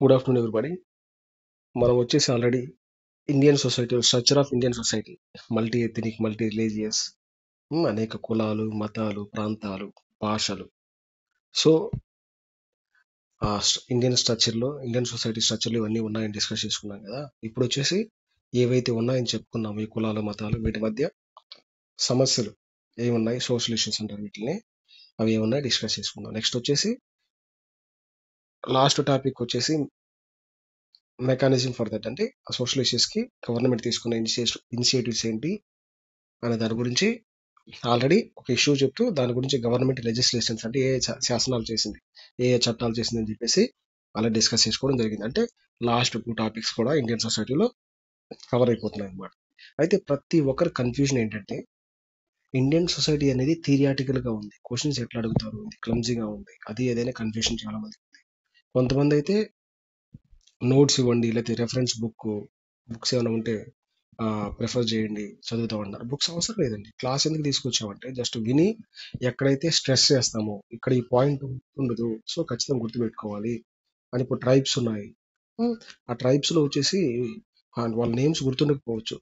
Good afternoon everybody. మనం వచ్చేసి already Indian society, structure of Indian society, multi ethnic, multi religious, అనేక కులాలు, మతాలు, ప్రాంతాలు, భాషలు. సో ఇండియన్ స్ట్రక్చర్లో, ఇండియన్ సొసైటీ స్ట్రక్చర్లో ఇవన్నీ ఉన్నాయని డిస్కస్ చేసుకున్నాం కదా. ఇప్పుడు వచ్చేసి ఏవైతే ఉన్నాయని చెప్పుకున్నాము, ఈ కులాలు, మతాలు, వీటి మధ్య సమస్యలు ఏమున్నాయి, సోషల్ ఇష్యూస్ అంటారు వీటిని, అవి ఏమున్నాయి డిస్కస్ చేసుకుందాం. నెక్స్ట్ వచ్చేసి లాస్ట్ టాపిక్ వచ్చేసి మెకానిజం ఫర్ దట్, అంటే ఆ సోషల్ ఇష్యూస్కి గవర్నమెంట్ తీసుకున్న ఇనిషియేటివ్స్ ఏంటి అనే దాని గురించి ఆల్రెడీ ఒక ఇష్యూ చెప్తూ దాని గురించి గవర్నమెంట్ లెజిస్లేషన్స్ అంటే ఏ శాసనాలు చేసింది, ఏ చట్టాలు చేసింది అని చెప్పేసి అలా డిస్కస్ చేసుకోవడం జరిగింది. అంటే లాస్ట్ 2 టాపిక్స్ కూడా ఇండియన్ సొసైటీలో కవర్ అయిపోతున్నాయి అన్నమాట. అయితే ప్రతి ఒక్కరి కన్ఫ్యూజన్ ఏంటంటే, ఇండియన్ సొసైటీ అనేది థియరిటికల్గా ఉంది, క్వశ్చన్స్ ఎట్లా అడుగుతారు, క్లమ్జీగా ఉంది, అది ఏదైనా కన్ఫ్యూజన్ చాలా మంది. కొంతమంది అయితే నోట్స్ ఇవ్వండి, లేకపోతే రెఫరెన్స్ బుక్స్ ఏమైనా ఉంటే ప్రిఫర్ చేయండి, చదువుతామన్నారు. బుక్స్ అవసరం లేదండి. క్లాస్ ఎందుకు తీసుకొచ్చామంటే జస్ట్ విని ఎక్కడైతే స్ట్రెస్ చేస్తామో ఇక్కడ ఈ పాయింట్ ఉండదు, సో ఖచ్చితంగా గుర్తుపెట్టుకోవాలి అని. ఇప్పుడు ట్రైబ్స్ ఉన్నాయి, ఆ ట్రైబ్స్లో వచ్చేసి వాళ్ళ నేమ్స్ గుర్తుండకపోవచ్చు.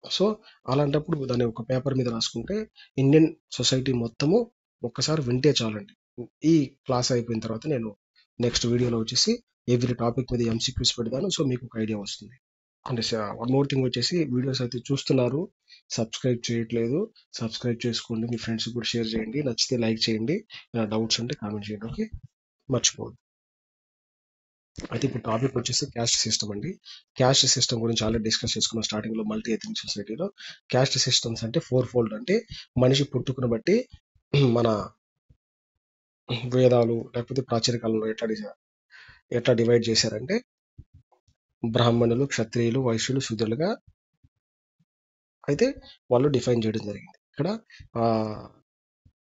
సో అలాంటప్పుడు దాన్ని ఒక పేపర్ మీద రాసుకుంటే ఇండియన్ సొసైటీ మొత్తము ఒక్కసారి వింటే చాలండి. ఈ క్లాస్ అయిపోయిన తర్వాత నేను నెక్స్ట్ వీడియోలో వచ్చేసి ఎవ్రీ టాపిక్ మీద ఎంసీక్యూస్ పెడతాను, సో మీకు ఒక ఐడియా వస్తుంది. అంటే వన్ మోర్ థింగ్ వచ్చేసి, వీడియోస్ అయితే చూస్తున్నారు, సబ్స్క్రైబ్ చేయట్లేదు, సబ్స్క్రైబ్ చేసుకోండి, మీ ఫ్రెండ్స్ కూడా షేర్ చేయండి, నచ్చితే లైక్ చేయండి, డౌట్స్ ఉంటే కామెంట్ చేయండి, ఓకే, మర్చిపోవద్దు. అయితే ఇప్పుడు టాపిక్ వచ్చేసి క్యాస్ట్ సిస్టమ్ అండి. క్యాస్ట్ సిస్టమ్ గురించి ఆల్రెడీ డిస్కస్ చేసుకున్నాం స్టార్టింగ్ లో. మల్టీ ఎథనిక్ సొసైటీలో క్యాస్ట్ సిస్టమ్స్ అంటే 4 ఫోల్డ్, అంటే మనిషి పుట్టుకుని బట్టి మన వేదాలు లేకపోతే ప్రాచీన కాలంలో ఎట్లా డివైడ్ చేశారంటే, బ్రాహ్మణులు, క్షత్రియులు, వైశ్యులు, శూద్రులుగా అయితే వాళ్ళు డిఫైన్ చేయడం జరిగింది. ఇక్కడ ఆ,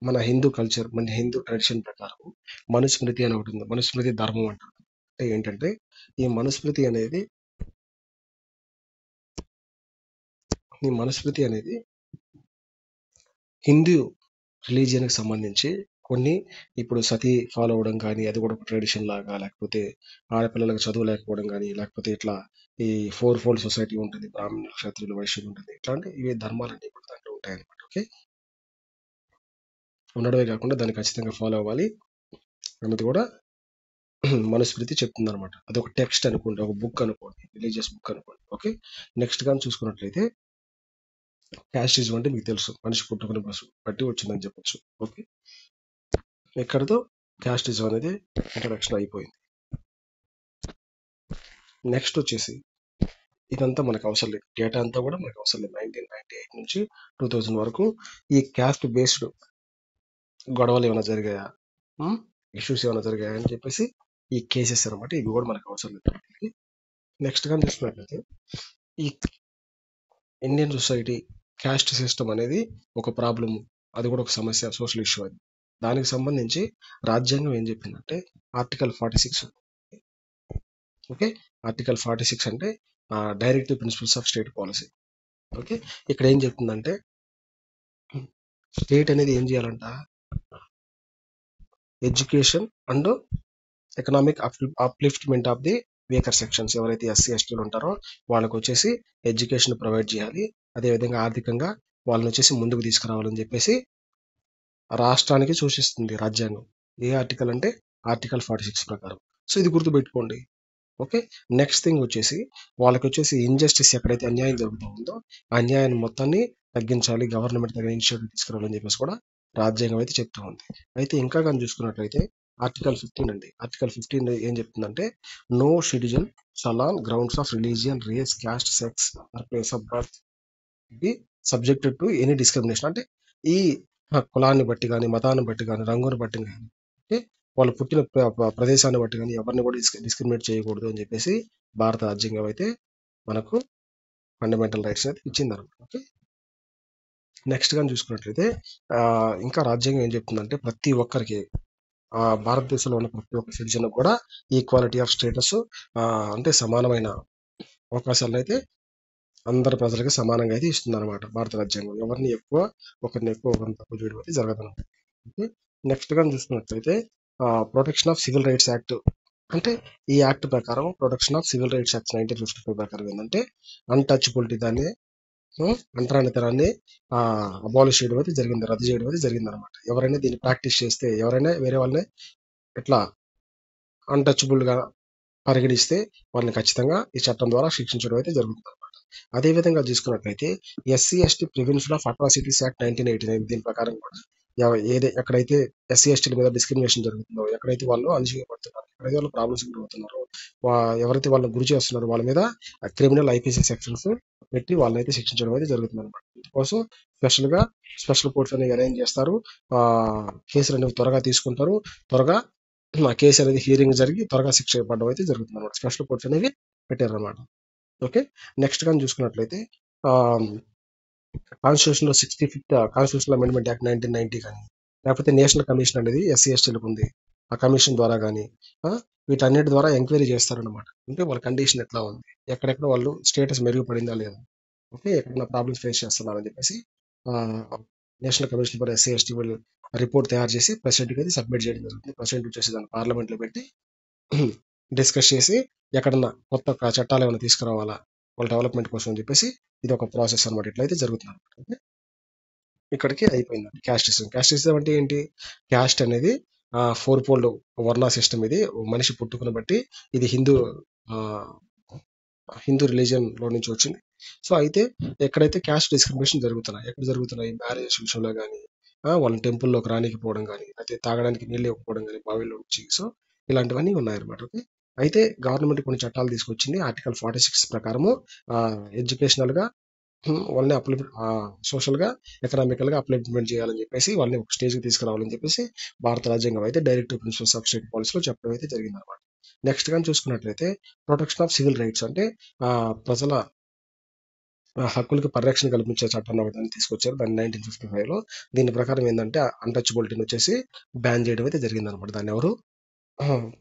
మన హిందూ కల్చర్, మన హిందూ ట్రెడిషన్ ప్రకారం మనుస్మృతి అని ఒకటి ఉంది. మనుస్మృతి ధర్మం అంటారు. అంటే ఏంటంటే, ఈ మనుస్మృతి అనేది హిందూ రిలీజియన్కి సంబంధించి కొన్ని, ఇప్పుడు సతీ ఫాలో అవ్వడం కానీ, అది కూడా ఒక ట్రెడిషన్ లాగా, లేకపోతే ఆడపిల్లలకు చదువు లేకపోవడం కానీ, లేకపోతే ఇట్లా ఈ 4 ఫోల్డ్ సొసైటీ ఉంటుంది, బ్రాహ్మణులు, క్షత్రియులు, వైశ్యులు ఉంటుంది, ఇట్లాంటి ఇవి ధర్మాలన్నీ కూడా దాంట్లో ఉంటాయి అనమాట. ఓకే, ఉండడమే కాకుండా దాన్ని ఖచ్చితంగా ఫాలో అవ్వాలి అన్నది కూడా మనుస్మృతి చెప్తుంది అనమాట. అదొక టెక్స్ట్ అనుకోండి, ఒక బుక్ అనుకోండి, రిలీజియస్ బుక్ అనుకోండి. ఓకే, నెక్స్ట్ కానీ చూసుకున్నట్లయితే, క్యాస్టిజం అంటే మీకు తెలుసు, మనిషి పుట్టుకుని బట్టి వచ్చిందని చెప్పొచ్చు. ఓకే, ఇక్కడతో క్యాస్టిజం అనేది ఇంట్రడక్షన్ అయిపోయింది. నెక్స్ట్ వచ్చేసి, ఇదంతా మనకు అవసరం లేదు, డేటా అంతా కూడా మనకు అవసరం లేదు. 1998 నుంచి 2000 వరకు ఈ క్యాస్ట్ బేస్డ్ గొడవలు ఏమైనా జరిగాయా, ఇష్యూస్ ఏమైనా జరిగాయా అని చెప్పేసి ఈ కేసెస్ అనమాట. ఇవి కూడా మనకు అవసరం లేదు. నెక్స్ట్ కానీ చూసుకున్నట్లయితే, ఈ ఇండియన్ సొసైటీ క్యాస్ట్ సిస్టమ్ అనేది ఒక ప్రాబ్లమ్, అది కూడా ఒక సమస్య, సోషల్ ఇష్యూ అది. దానికి సంబంధించి రాజ్యాంగం ఏం చెప్పిందంటే, ఆర్టికల్ 46. ఓకే, ఆర్టికల్ 46 అంటే directive principles of state policy. Okay, ఇక్కడ ఏం చెప్తుందంటే, స్టేట్ అనేది ఏం చేయాలంట, education and economic upliftment of the weaker sections, ఎవరైతే ఎస్సీ ఎస్టీలు ఉంటారో వాళ్ళకి వచ్చేసి ఎడ్యుకేషన్ ప్రొవైడ్ చేయాలి, అదేవిధంగా ఆర్థికంగా వాళ్ళని వచ్చేసి ముందుకు తీసుకురావాలని చెప్పేసి రాష్ట్రానికి సూచిస్తుంది రాజ్యాంగం. ఏ ఆర్టికల్ అంటే ఆర్టికల్ 46 ప్రకారం. సో ఇది గుర్తుపెట్టుకోండి. ఓకే, నెక్స్ట్ థింగ్ వచ్చేసి, వాళ్ళకి వచ్చేసి ఇంజస్టిస్, ఎక్కడైతే అన్యాయం జరుగుతూ ఉందో ఆ అన్యాయాన్ని మొత్తాన్ని తగ్గించాలి, గవర్నమెంట్ దగ్గర ఇనిషియేటివ్ తీసుకురావాలని చెప్పేసి కూడా రాజ్యాంగం అయితే చెప్తూ ఉంది. అయితే ఇంకా కానీ చూసుకున్నట్లయితే ఆర్టికల్ 15 అండి. ఆర్టికల్ 15 ఏం చెప్తుందంటే, no citizen shall on grounds of religion, race, caste, sex or place of birth be subjected to any discrimination. అంటే ఈ కులాన్ని బట్టి కానీ, మతాన్ని బట్టి కానీ, రంగుని బట్టి కానీ, అంటే వాళ్ళు పుట్టిన ప్రదేశాన్ని బట్టి కానీ ఎవరిని కూడా డిస్క్రిమినేట్ చేయకూడదు అని చెప్పేసి భారత రాజ్యాంగం అయితే మనకు ఫండమెంటల్ రైట్స్ అయితే ఇచ్చిందన్నమాట. ఓకే, నెక్స్ట్ కానీ చూసుకున్నట్లయితే, ఇంకా రాజ్యాంగం ఏం చెప్తుందంటే, ప్రతి ఒక్కరికి భారతదేశంలో ఉన్న ప్రతి ఒక్క సిటిజన్ కూడా ఈక్వాలిటీ ఆఫ్ స్టేటస్, అంటే సమానమైన అవకాశాలను అయితే అందరి ప్రజలకు సమానంగా అయితే ఇస్తుంది అనమాట భారత రాజ్యాంగం. ఒకరిని ఎక్కువ ఒకరిని తక్కువ చేయడం అయితే జరగదు. ఓకే, నెక్స్ట్ కానీ చూసుకున్నట్లయితే, protection of civil rights act అంటే ఈ యాక్ట్ ప్రకారం protection of civil rights act 1955 ప్రకారం ఏంటంటే అన్టచబిలిటీ దాన్ని అంటరానితనాన్ని అబాలిష్ చేయడం అయితే జరిగింది, రద్దు చేయడం అయితే జరిగింది అనమాట. ఎవరైనా దీన్ని ప్రాక్టీస్ చేస్తే, ఎవరైనా వేరే వాళ్ళని ఇట్లా అన్టచబుల్ గా పరిగణిస్తే వాళ్ళని ఖచ్చితంగా ఈ చట్టం ద్వారా శిక్షించడం అయితే జరుగుతుంది అనమాట. అదే విధంగా చూసుకున్నట్లయితే SC/ST prevention of atrocities act 1989 దీని ప్రకారం కూడా ఎక్కడైతే SC/STల మీద డిస్క్రిమినేషన్ జరుగుతుందో, ఎక్కడైతే వాళ్ళు అణచివేయబడుతున్నారు, ఎక్కడైతే వాళ్ళు ప్రాబ్లమ్స్ గురవుతున్నారో, ఎవరైతే వాళ్ళని గురి చేస్తున్నారో వాళ్ళ మీద క్రిమినల్ IPC సెక్షన్స్ పెట్టి వాళ్ళనైతే శిక్షించడం అయితే జరుగుతుంది అనమాట. దీనికోసం స్పెషల్ కోర్ట్స్ అనేవి అరేంజ్ చేస్తారు. ఆ కేసులు అనేవి త్వరగా తీసుకుంటారు. త్వరగా ఆ కేసు అనేది హియరింగ్ జరిగి త్వరగా శిక్ష పడడం అయితే జరుగుతుంది అనమాట. స్పెషల్ కోర్ట్స్ అనేవి పెట్టారనమాట. ఓకే. నెక్స్ట్ కానీ చూసుకున్నట్లయితే కాన్స్టిట్యూషన్ లో 65th కాన్స్టిట్యూషనల్ అమెండ్మెంట్ యాక్ట్ 1990 కానీ, లేకపోతే నేషనల్ కమిషన్ అనేది SC/STలకు ఉంది. ఆ కమిషన్ ద్వారా కానీ వీటన్నిటి ద్వారా ఎంక్వైరీ చేస్తారనమాట. అంటే వాళ్ళ కండిషన్ ఎట్లా ఉంది, ఎక్కడెక్కడ వాళ్ళు స్టేటస్ మెరుగుపడిందా లేదా, ఓకే, ఎక్కడైనా ప్రాబ్లమ్స్ ఫేస్ చేస్తున్నారని చెప్పేసి నేషనల్ కమిషన్ ఫర్ SC/ST వాళ్ళు రిపోర్ట్ తయారు చేసి ప్రెసిడెంట్కి అయితే సబ్మిట్ చేయడం జరుగుతుంది. ప్రెసిడెంట్ వచ్చేసి దాన్ని పార్లమెంట్ లో పెట్టి డిస్కస్ చేసి ఎక్కడన్నా కొత్త చట్టాలు ఏమైనా తీసుకురావాలా వాళ్ళ డెవలప్మెంట్ కోసం అని చెప్పేసి ఇది ఒక ప్రాసెస్ అనమాట. ఇట్లయితే జరుగుతుంది అనమాట. ఇక్కడికి అయిపోయింది క్యాస్ట్ సిస్టమ్. క్యాస్ట్ సిస్టమ్ అంటే ఏంటి? క్యాస్ట్ అనేది 4 వర్ణ సిస్టమ్. ఇది మనిషి పుట్టుకుని బట్టి ఇది హిందూ రిలీజియన్ లో నుంచి వచ్చింది. సో అయితే ఎక్కడైతే క్యాస్ట్ డిస్క్రిమినేషన్ జరుగుతున్నాయి, ఎక్కడ జరుగుతున్నాయి? మ్యారేజ్ విషయంలో కానీ, వాళ్ళ టెంపుల్లోకి రానికపోవడం కానీ, అయితే తాగడానికి నీళ్ళు ఇవ్వకపోవడం కానీ బావిలో నుంచి. సో ఇలాంటివన్నీ ఉన్నాయన్నమాట. ఓకే. అయితే గవర్నమెంట్ కొన్ని చట్టాలు తీసుకొచ్చింది. ఆర్టికల్ 46 ప్రకారము ఎడ్యుకేషనల్ గా వాళ్ళని సోషల్ గా, ఎకనామికల్ గా అప్లిమెంట్ చేయాలని చెప్పేసి వాళ్ళని ఒక స్టేజ్ కి తీసుకురావాలని చెప్పేసి భారత రాజ్యాంగం అయితే డైరెక్టివ్ ప్రిన్సిపల్స్ ఆఫ్ స్టేట్ పాలసీలో చెప్పడం అయితే జరిగింది అనమాట. నెక్స్ట్ కానీ చూసుకున్నట్లయితే ప్రొటెక్షన్ ఆఫ్ సివిల్ రైట్స్ అంటే ప్రజల హక్కులకు పరిరక్షణ కల్పించే చట్టాన్ని ఒకదాన్ని తీసుకొచ్చారు. దాన్ని 1955 లో. దీని ప్రకారం ఏంటంటే అన్టచబిలిటీని వచ్చేసి బ్యాన్ చేయడం అయితే జరిగింది అనమాట. దాన్ని ఎవరు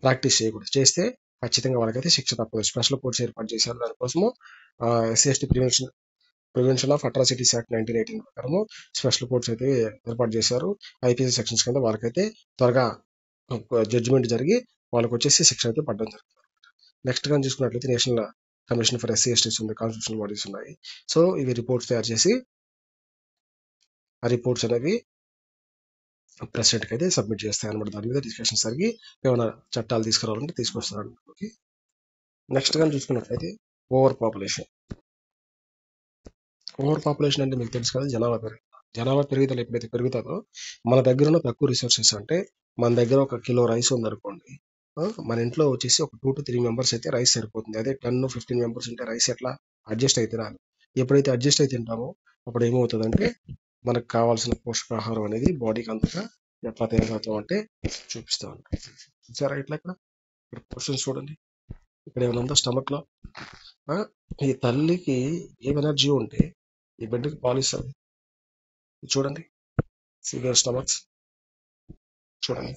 ప్రాక్టీస్ చేయకూడదు. చేస్తే ఖచ్చితంగా వాళ్ళకైతే శిక్ష తప్పదు. స్పెషల్ కోర్ట్స్ ఏర్పాటు చేశారు దానికోసము. SC/ST prevention of atrocities act 1918 ప్రకారము స్పెషల్ కోర్ట్స్ అయితే ఏర్పాటు చేశారు. IPC సెక్షన్స్ కింద వాళ్ళకైతే త్వరగా జడ్జిమెంట్ జరిగి వాళ్ళకి వచ్చేసి శిక్ష అయితే పడడం జరుగుతుంది. నెక్స్ట్ కానీ చూసుకున్నట్లయితే నేషనల్ కమిషన్ ఫర్ SC/STs ఉంది, కాన్స్టిట్యూషనల్ బాడీస్ ఉన్నాయి. సో ఇవి రిపోర్ట్స్ తయారు చేసి ఆ రిపోర్ట్స్ అనేవి ప్రెసిడెంట్కి అయితే సబ్మిట్ చేస్తాయి అనమాట. దాని మీద డిస్కషన్ జరిగి ఏమైనా చట్టాలు తీసుకురావాలంటే తీసుకొస్తారు. ఓకే. నెక్స్ట్ కానీ చూసుకున్నట్లయితే ఓవర్ పాపులేషన్. ఓవర్ పాపులేషన్ అంటే మీకు తెలుసు కదా, జనాభా పెరుగుదల ఎప్పుడైతే పెరుగుతుందో మన దగ్గర ఉన్న తక్కువ రిసోర్సెస్, అంటే మన దగ్గర 1 కిలో రైస్ ఉందనుకోండి, మన ఇంట్లో వచ్చేసి ఒక 2 to 3 మెంబర్స్ అయితే రైస్ సరిపోతుంది. అదే 10-15 మెంబర్స్ ఉంటే రైస్ ఎట్లా అడ్జస్ట్ అయితే రాదు. ఎప్పుడైతే అడ్జస్ట్ అయితే తింటామో అప్పుడు ఏమవుతుందంటే మనకు కావాల్సిన పోషకాహారం అనేది బాడీకి అంతగా ఎట్లా తయారవుతాం అంటే చూపిస్తా ఉంటాం. సరే ఇట్లా ఇక్కడ క్వశ్చన్స్ చూడండి. ఇక్కడ ఏమైనా ఉందా స్టమక్ లో? ఈ తల్లికి ఏం ఎనర్జీ ఉంటే ఈ బిడ్డకి పాలిస్తుంది. చూడండి సివియర్ స్టమక్స్ చూడండి.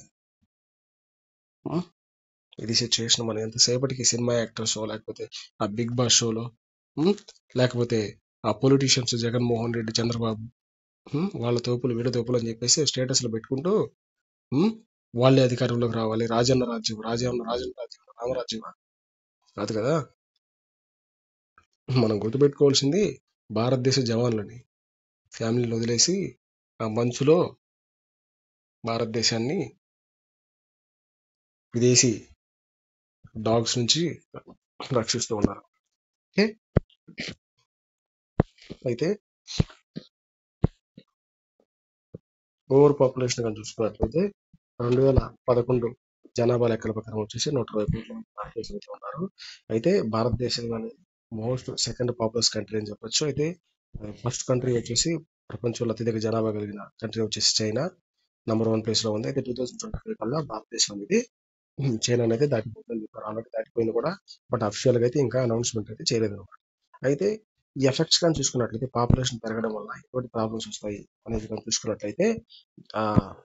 ఇది సిచ్యువేషన్. మనం ఎంతసేపటికి సినిమా యాక్టర్ షో, లేకపోతే ఆ బిగ్ బాస్ షోలో, లేకపోతే ఆ పొలిటీషియన్స్ జగన్మోహన్ రెడ్డి, చంద్రబాబు, వాళ్ళ తోపులు వీళ్ళ తోపులు అని చెప్పేసి స్టేటస్లు పెట్టుకుంటూ వాళ్ళే అధికారంలోకి రావాలి, రాజన్న రాజ్యం, రాజన్న రాజ్యం, రామరాజ్యం కాదు కదా. మనం గుర్తుపెట్టుకోవాల్సింది భారతదేశ జవాన్లని, ఫ్యామిలీని వదిలేసి ఆ మంచులో భారతదేశాన్ని విదేశీ డాగ్స్ నుంచి రక్షిస్తూ ఉన్నారు. ఓకే. అయితే ఓవర్ పాపులేషన్ కానీ చూసుకున్నట్లయితే 2011 జనాభా లెక్కల ప్రకారం వచ్చేసి 120 కోట్ల భారతదేశం అయితే ఉన్నారు. అయితే భారతదేశంలోని సెకండ్ పాపులస్ కంట్రీ అని చెప్పొచ్చు. అయితే ఫస్ట్ కంట్రీ వచ్చేసి ప్రపంచంలో అత్యధిక జనాభా కలిగిన కంట్రీ వచ్చేసి చైనా నంబర్ 1 ప్లేస్ లో ఉంది. అయితే 2025 కల్లా భారతదేశం అనేది చైనా అయితే దాటిపోతుంది. ఆల్రెడీ దాటిపోయింది కూడా, బట్ అఫీషియల్ గా అయితే ఇంకా అనౌన్స్మెంట్ అయితే చేయలేదు అనమాట. అయితే ఈ ఎఫెక్ట్స్ కానీ చూసుకున్నట్లయితే పాపులేషన్ పెరగడం వల్ల ఎటువంటి ప్రాబ్లమ్స్ వస్తాయి అనేది కానీ చూసుకున్నట్లయితే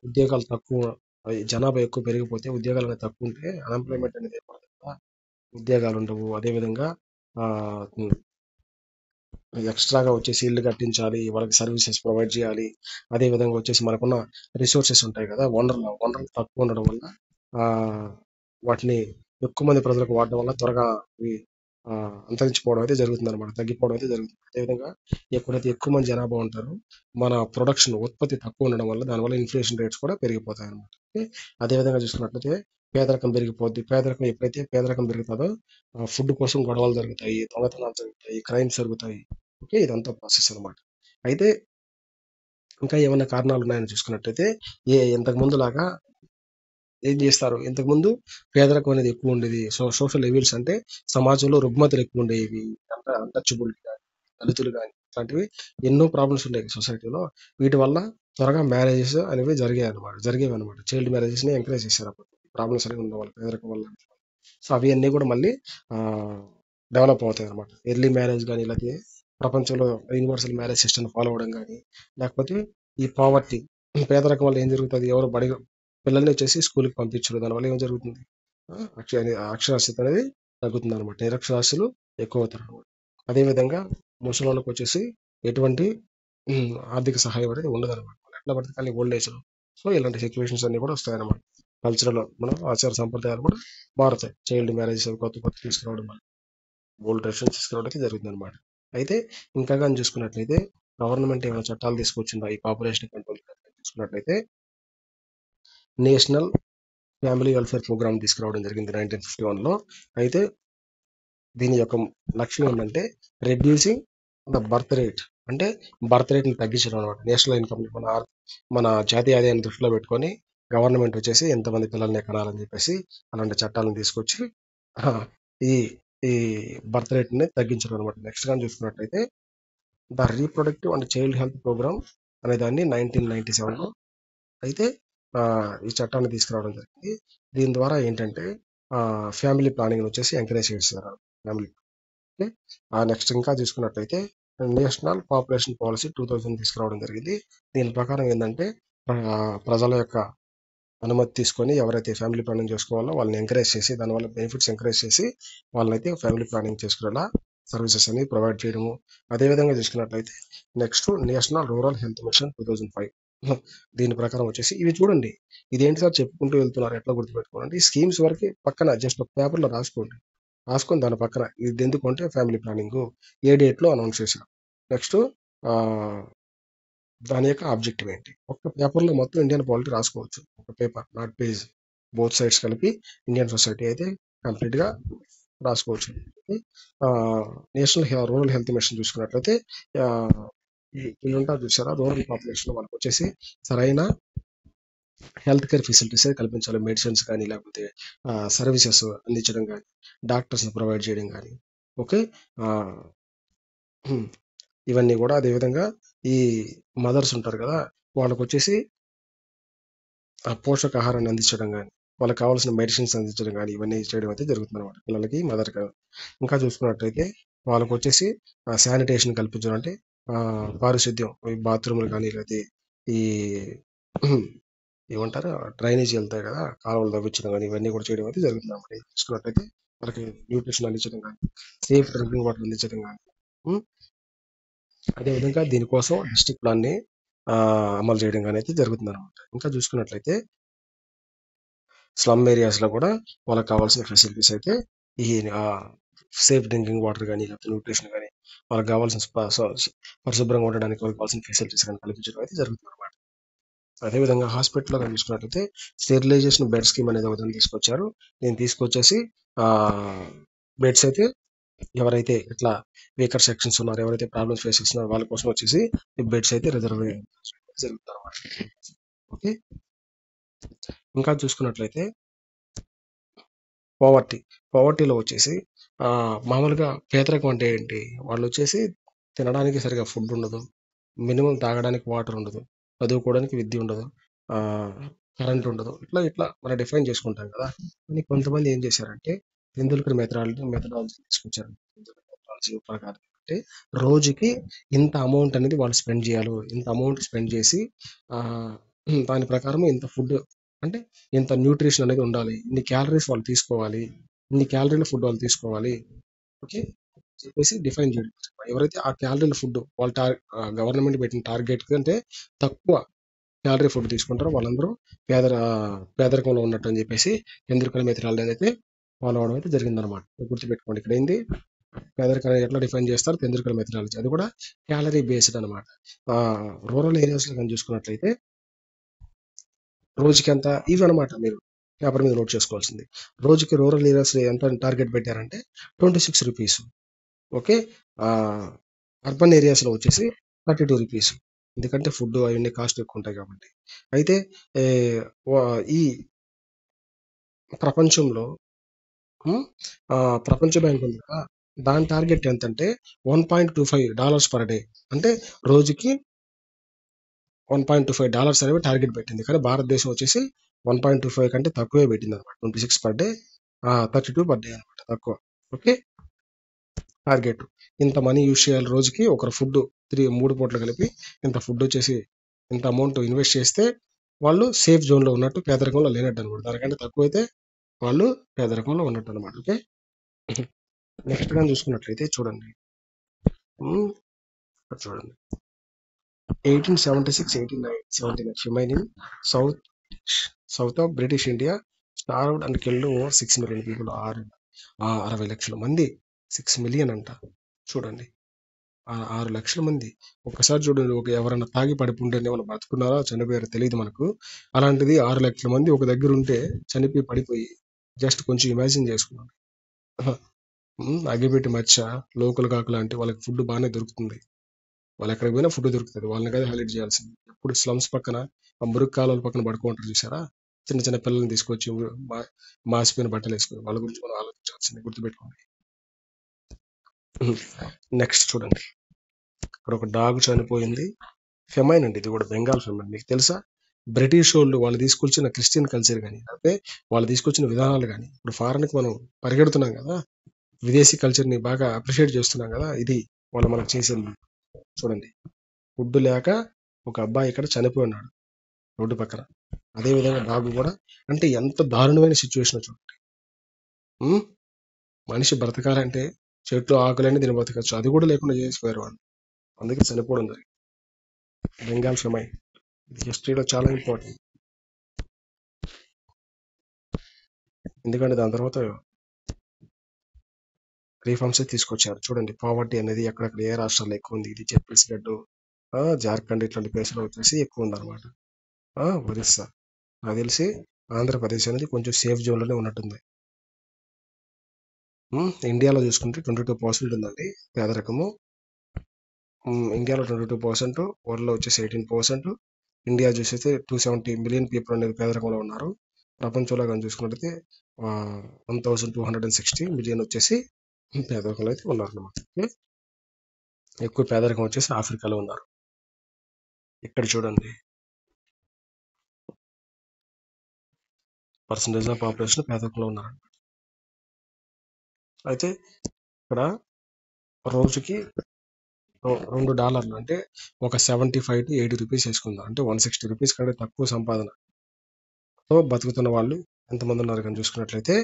ఉద్యోగాలు తక్కువ, జనాభా ఎక్కువ పెరిగిపోతే ఉద్యోగాలు అనేది తక్కువ ఉంటే అన్ఎంప్లాయ్మెంట్ అనేది ఏర్పడుతుంది కదా, ఉద్యోగాలు ఉండవు. అదేవిధంగా ఎక్స్ట్రాగా వచ్చేసి ఇల్లు కట్టించాలి, వాళ్ళకి సర్వీసెస్ ప్రొవైడ్ చేయాలి. అదేవిధంగా వచ్చేసి మనకున్న రిసోర్సెస్ ఉంటాయి కదా, వనరులు తక్కువ ఉండడం వల్ల వాటిని ఎక్కువ మంది ప్రజలకు వాడడం వల్ల త్వరగా ఇవి అంతరించిపోవడం అయితే జరుగుతుంది అనమాట, తగ్గిపోవడం అయితే జరుగుతుంది. అదేవిధంగా ఎప్పుడైతే ఎక్కువ మంది జనాభా ఉంటారో మన ప్రొడక్షన్ ఉత్పత్తి తక్కువ ఉండడం వల్ల దానివల్ల ఇన్ఫ్లేషన్ రేట్స్ కూడా పెరిగిపోతాయి అనమాట. అదేవిధంగా చూసుకున్నట్లయితే పేదరికం పెరిగిపోద్ది. పేదరికం ఎప్పుడైతే పేదరికం పెరుగుతుందో ఫుడ్ కోసం గొడవలు జరుగుతాయి, దొంగతనాలు జరుగుతాయి, క్రైమ్స్ జరుగుతాయి. ఓకే, ఇదంతా ప్రాసెస్ అనమాట. అయితే ఇంకా ఏమైనా కారణాలు ఉన్నాయని చూసుకున్నట్టయితే ఇంతకు ముందు లాగా ఏం చేస్తారు, ఇంతకుముందు పేదరికం అనేది ఎక్కువ ఉండేది. సోషల్ ఎవిల్స్ అంటే సమాజంలో రుగ్మతలు ఎక్కువ ఉండేవి, అన్టచబుల్ కానీ, దళితులు కానీ, ఇట్లాంటివి ఎన్నో ప్రాబ్లమ్స్ ఉండేవి సొసైటీలో. వీటి వల్ల త్వరగా మ్యారేజెస్ అనేవి జరిగేవి అనమాట. చైల్డ్ మ్యారేజెస్ ని ఎంకరేజ్ చేశారు అప్పుడు, ప్రాబ్లమ్స్ అనేవి ఉన్న వాళ్ళు పేదరికం వల్ల. సో అవి అన్నీ కూడా మళ్ళీ డెవలప్ అవుతాయి అనమాట. ఎర్లీ మ్యారేజ్ కానీ, లేకపోతే ప్రపంచంలో యూనివర్సల్ మ్యారేజ్ సిస్టమ్ ఫాలో అవ్వడం కానీ, లేకపోతే ఈ పావర్టీ, పేదరికం వల్ల ఏం జరుగుతుంది, ఎవరు పిల్లల్ని వచ్చేసి స్కూల్కి పంపించరు, దానివల్ల ఏం జరుగుతుంది, అక్షరాస్యత అనేది తగ్గుతుంది అనమాట, నిరక్షరాస్యులు ఎక్కువ అవుతారు అనమాట. అదేవిధంగా ముసలోళ్ళకి వచ్చేసి ఎటువంటి ఆర్థిక సహాయం అనేది ఉండదు అనమాట, ఎట్లా బతకాలి ఓల్డ్ ఏజ్లో. సో ఇలాంటి సిచ్యువేషన్స్ అన్ని కూడా వస్తాయన్నమాట. కల్చరల్ మన ఆచార సంప్రదాయాలు కూడా మారుతాయి. చైల్డ్ మ్యారేజ్ కొత్త కొత్త తీసుకురావడం వల్ల ఓల్డ్ ట్రెడిషన్స్ తీసుకురావడానికి జరుగుతుంది అనమాట. అయితే ఇంకా కానీ చూసుకున్నట్లయితే గవర్నమెంట్ ఏమైనా చట్టాలు తీసుకొచ్చిందా ఈ పాపులేషన్ కంట్రోల్ చూసుకున్నట్లయితే, నేషనల్ ఫ్యామిలీ వెల్ఫేర్ ప్రోగ్రామ్ తీసుకురావడం జరిగింది 1951లో. అయితే దీని యొక్క లక్ష్యం ఏంటంటే రెడ్యూసింగ్ ద బర్త్ రేట్, అంటే బర్త్ రేట్ని తగ్గించడం అనమాట. నేషనల్ ఇన్కమ్ మన జాతీయ ఆదాయాన్ని దృష్టిలో పెట్టుకొని గవర్నమెంట్ వచ్చేసి ఎంతమంది పిల్లల్ని కనాలని చెప్పేసి అలాంటి చట్టాలను తీసుకొచ్చి ఆ, ఈ ఈ బర్త్ రేట్ని తగ్గించడం అనమాట. నెక్స్ట్ కానీ చూసుకున్నట్లయితే the reproductive and child health programme అనే దాన్ని 1997లో అయితే ఈ చట్టాన్ని తీసుకురావడం జరిగింది. దీని ద్వారా ఏంటంటే ఫ్యామిలీ ప్లానింగ్ వచ్చేసి ఎంకరేజ్ చేస్తారు ఫ్యామిలీ. ఓకే, నెక్స్ట్ ఇంకా చూసుకున్నట్లయితే నేషనల్ పాపులేషన్ పాలసీ 2000 తీసుకురావడం జరిగింది. దీని ప్రకారం ఏంటంటే ప్రజల యొక్క అనుమతి తీసుకొని ఎవరైతే ఫ్యామిలీ ప్లానింగ్ చేసుకోవాలో వాళ్ళని ఎంకరేజ్ చేసి, దానివల్ల బెనిఫిట్స్ ఎంకరేజ్ చేసి వాళ్ళనైతే ఫ్యామిలీ ప్లానింగ్ చేసుకునేలా సర్వీసెస్ అని ప్రొవైడ్ చేయడము. అదేవిధంగా చూసుకున్నట్లయితే next national rural health machine 2005. దీని ప్రకారం వచ్చేసి ఇవి చూడండి, ఇదేంటి సార్ చెప్పుకుంటూ వెళ్తున్నారు, ఎట్లా గుర్తుపెట్టుకోవాలంటే ఈ స్కీమ్స్ వరకు పక్కన జస్ట్ ఒక పేపర్లో రాసుకొని దాని పక్కన ఇది ఎందుకంటే ఫ్యామిలీ ప్లానింగ్ ఏ డేట్లో అనౌన్స్ చేశారు, నెక్స్ట్ దాని యొక్క ఆబ్జెక్టివ్ ఏంటి, ఒక పేపర్లో మొత్తం ఇండియన్ పాలిటీ రాసుకోవచ్చు, ఒక paper not page, both sides కలిపి ఇండియన్ సొసైటీ అయితే కంప్లీట్గా రాసుకోవచ్చు. నేషనల్ రూరల్ హెల్త్ మిషన్ చూసుకున్నట్లయితే వీళ్ళు ఉంటారు చూసారా, రూరల్ పాపులేషన్ వాళ్ళకి వచ్చేసి సరైన హెల్త్ కేర్ ఫెసిలిటీస్ కల్పించాలి. మెడిసిన్స్ కానీ, లేకపోతే సర్వీసెస్ అందించడం కానీ, డాక్టర్స్ని ప్రొవైడ్ చేయడం కానీ. ఓకే, ఇవన్నీ కూడా అదేవిధంగా ఈ మదర్స్ ఉంటారు కదా, వాళ్ళకు వచ్చేసి పోషకాహారాన్ని అందించడం కానీ, వాళ్ళకి కావాల్సిన మెడిసిన్స్ అందించడం కానీ, ఇవన్నీ చేయడం అయితే జరుగుతుంది అనమాట పిల్లలకి మదర్. ఇంకా చూసుకున్నట్లయితే వాళ్ళకు వచ్చేసి శానిటేషన్ కల్పించడం, అంటే పారిశుద్ధ్యం, ఈ బాత్రూమ్లు కానీ, లేకపోతే ఈ ఏమంటారు డ్రైనేజీ వెళ్తాయి కదా, కాలువలు తవ్వించడం కానీ, ఇవన్నీ కూడా చేయడం అయితే జరుగుతుంది అనమాట. చూసుకున్నట్లయితే వాళ్ళకి న్యూట్రిషన్ అందించడం కానీ, సేఫ్ డ్రింకింగ్ వాటర్ అందించడం కానీ. అదేవిధంగా దీనికోసం డిస్ట్రిక్ట్ ప్లాన్ని అమలు చేయడం కానీ అయితే జరుగుతుంది అనమాట. ఇంకా చూసుకున్నట్లయితే స్లమ్ ఏరియాస్లో కూడా వాళ్ళకి కావాల్సిన ఫెసిలిటీస్ అయితే ఈ సేఫ్ డ్రింకింగ్ వాటర్ కానీ, లేకపోతే న్యూట్రిషన్ కానీ, వాళ్ళకి కావాల్సిన పరిశుభ్రంగా ఉండడానికి వాళ్ళకి కావాల్సిన ఫెసిలిటీస్ కానీ కల్పించడం అయితే జరుగుతుంది అనమాట. అదేవిధంగా హాస్పిటల్లో కానీ చూసుకున్నట్లయితే స్టెరిలైజేషన్ బెడ్ స్కీమ్ అనేది ఒకటి తీసుకొచ్చారు. దీన్ని తీసుకొచ్చేసి బెడ్స్ అయితే ఎవరైతే ఇట్లా వీకర్ సెక్షన్స్ ఉన్నారో, ఎవరైతే ప్రాబ్లమ్స్ ఫేస్ చేస్తున్నారో వాళ్ళ కోసం వచ్చేసి ఈ బెడ్స్ అయితే రిజర్వ్ జరుగుతుంది అనమాట. ఓకే, ఇంకా చూసుకున్నట్లయితే పవర్టీలో వచ్చేసి మామూలుగా పేదరికం అంటే ఏంటి, వాళ్ళు వచ్చేసి తినడానికి సరిగా ఫుడ్ ఉండదు, మినిమం తాగడానికి వాటర్ ఉండదు, చదువుకోవడానికి విద్య ఉండదు, కరెంట్ ఉండదు, ఇట్లా ఇట్లా మనం డిఫైన్ చేసుకుంటాం కదా. కానీ కొంతమంది ఏం చేశారంటే తెందుల్కర్ మెథడాలజీ తీసుకొచ్చారు. మెథడాలజీ ప్రకారం అంటే రోజుకి ఇంత అమౌంట్ అనేది వాళ్ళు స్పెండ్ చేయాలి, ఇంత అమౌంట్ స్పెండ్ చేసి దాని ప్రకారం ఇంత ఫుడ్, అంటే ఇంత న్యూట్రిషన్ అనేది ఉండాలి, ఇన్ని క్యాలరీస్ వాళ్ళు తీసుకోవాలి, ఇన్ని క్యాలరీల ఫుడ్ వాళ్ళు తీసుకోవాలి. ఓకే, చెప్పేసి డిఫైన్ చేయడం. ఎవరైతే ఆ క్యాలరీల ఫుడ్ వాళ్ళ గవర్నమెంట్ పెట్టిన టార్గెట్ కంటే తక్కువ క్యాలరీ ఫుడ్ తీసుకుంటారో వాళ్ళందరూ పేదరికంలో ఉన్నట్టు అని చెప్పేసి తెందుల్కర్ మెథడాలజీ అయితే ఫాలో అవడం అయితే జరిగిందనమాట. గుర్తుపెట్టుకోండి. ఇక్కడ ఏంది పేదరికాన్ని ఎట్లా డిఫైన్ చేస్తారు, తెందుర్కర్ మెథడాలజీ. అది కూడా క్యాలరీ బేస్డ్ అనమాట. రూరల్ ఏరియాస్లో కానీ చూసుకున్నట్లయితే రోజుకి ఎంత ఇవి అనమాట, మీరు పేపర్ మీద నోట్ చేసుకోవాల్సింది. రోజుకి రూరల్ ఏరియాస్ ఎంత టార్గెట్ పెట్టారంటే 26 రూపీస్. ఓకే. అర్బన్ ఏరియాస్లో వచ్చేసి 32 రూపీస్. ఎందుకంటే ఫుడ్ అవన్నీ కాస్ట్ ఎక్కువ ఉంటాయి కాబట్టి. అయితే ఏ, ఈ ప్రపంచంలో ప్రపంచ బ్యాంక్ ఉంది కదా, దాని టార్గెట్ ఎంతంటే $1.25 పర్ డే. అంటే రోజుకి $1.25 అనేవి టార్గెట్ పెట్టింది. కానీ భారతదేశం వచ్చేసి 1.25 కంటే తక్కువే పెట్టింది అనమాట. 26 పర్ డే, 32 పర్ డే అనమాట, తక్కువ. ఓకే. టార్గెట్ ఇంత మనీ యూజ్ చేయాలి రోజుకి. ఒకరు ఫుడ్ 3 పూటలు కలిపి ఇంత ఫుడ్ వచ్చేసి ఇంత అమౌంట్ ఇన్వెస్ట్ చేస్తే వాళ్ళు సేఫ్ జోన్లో ఉన్నట్టు, పేదరికంలో లేనట్టు అనమాట. దానికంటే తక్కువ అయితే వాళ్ళు పేదరికంలో ఉన్నట్టు అనమాట. ఓకే. నెక్స్ట్ కానీ చూసుకున్నట్లయితే చూడండి. చూడండి 1876, 1879 Famine in South South of British India starved and killed over 6 million people. 60 లక్షల మంది, 6 మిలియన్ అంట. చూడండి, 6 లక్షల మంది. ఒక్కసారి చూడండి, ఎవరైనా తాగి పడిపోంటే వాళ్ళు బతుకున్నారా చనిపోయారో తెలియదు మనకు. అలాంటిది 6 లక్షల మంది ఒక దగ్గర ఉంటే చనిపోయి పడిపోయి, జస్ట్ కొంచెం ఇమాజిన్ చేసుకున్నాం. అగ్గిపెట్టి మచ్చ, లోకల్ కాకు లాంటి వాళ్ళకి ఫుడ్ బాగానే దొరుకుతుంది. వాళ్ళు ఎక్కడికి పోయినా ఫుడ్ దొరుకుతుంది. వాళ్ళని కదా హైలైట్ చేయాల్సింది. ఇప్పుడు స్లమ్స్ పక్కన, ఆ మురుగు కాలువల పక్కన పడుకుంటారు చూసారా, చిన్న చిన్న పిల్లల్ని తీసుకొచ్చి మాసిపోయిన బట్టలు వేసుకుని, వాళ్ళ గురించి మనం ఆలోచించాల్సింది. గుర్తుపెట్టుకోండి. నెక్స్ట్ చూడండి, ఇక్కడ ఒక డాగ్ చనిపోయింది. ఫెమైన్ అండి, ఇది కూడా బెంగాల్ ఫెమైన్. మీకు తెలుసా, బ్రిటిష్ వాళ్ళు తీసుకొచ్చిన క్రిస్టియన్ కల్చర్ కానీ, లేకపోతే వాళ్ళు తీసుకొచ్చిన విధానాలు కానీ, ఇప్పుడు ఫారెన్కి మనం పరిగెడుతున్నాం కదా, విదేశీ కల్చర్ని బాగా అప్రిషియేట్ చేస్తున్నాం కదా, ఇది వాళ్ళు మనకు చేసింది. చూడండి, ఫుడ్ లేక ఒక అబ్బాయి ఇక్కడ చనిపోయి ఉన్నాడు రోడ్డు పక్కన. అదేవిధంగా డాగ్ కూడా. అంటే ఎంత దారుణమైన సిచ్యువేషన్ చూడండి. మనిషి బ్రతకాలంటే చెట్లు ఆకులన్నీ దీన్ని బ్రతకచ్చు, అది కూడా లేకుండా చేసిపోయారు వాళ్ళు. అందుకే చనిపోవడం జరిగింది. బెంగాల్ ఫెమైన్, ఇది హిస్టరీలో చాలా ఇంపార్టెంట్. ఎందుకంటే దాని తర్వాత రీఫార్మ్స్ తీసుకొచ్చారు. చూడండి, పావర్టీ అనేది ఎక్కడెక్కడ ఏ రాష్ట్రాల్లో ఎక్కువ ఉంది. ఇది ఛత్తీస్గఢ్, జార్ఖండ్ ఇట్లాంటి ప్లేస్లో వచ్చేసి ఎక్కువ ఉందన్నమాట. ఒరిస్సా, నాకు తెలిసి ఆంధ్రప్రదేశ్ అనేది కొంచెం సేఫ్ జోన్లోనే ఉన్నట్టుంది. ఇండియాలో చూసుకుంటే 22% ఉందండి పేదరికము. ఇండియాలో 22%, వరల్డ్లో వచ్చేసి 18%. ఇండియా చూసేస్తే 270 మిలియన్ పీపుల్ అనేది పేదరికంలో ఉన్నారు. ప్రపంచంలో కానీ చూసుకున్నట్లయితే 1260 మిలియన్ వచ్చేసి పేదరికంలో అయితే ఉన్నారు అన్నమాట. ఎక్కువ పేదరికం వచ్చేసి ఆఫ్రికాలో ఉన్నారు. ఇక్కడ చూడండి, పర్సంటేజ్ ఆఫ్ పాపులేషన్ పేదరికంలో ఉన్నారు. అయితే ఇక్కడ రోజుకి $2 అంటే ఒక 75 to 80 రూపీస్ వేసుకుందాం. అంటే 160 రూపీస్ కంటే తక్కువ సంపాదనతో బతుకుతున్న వాళ్ళు ఎంతమంది ఉన్నారు కానీ చూసుకున్నట్లయితే,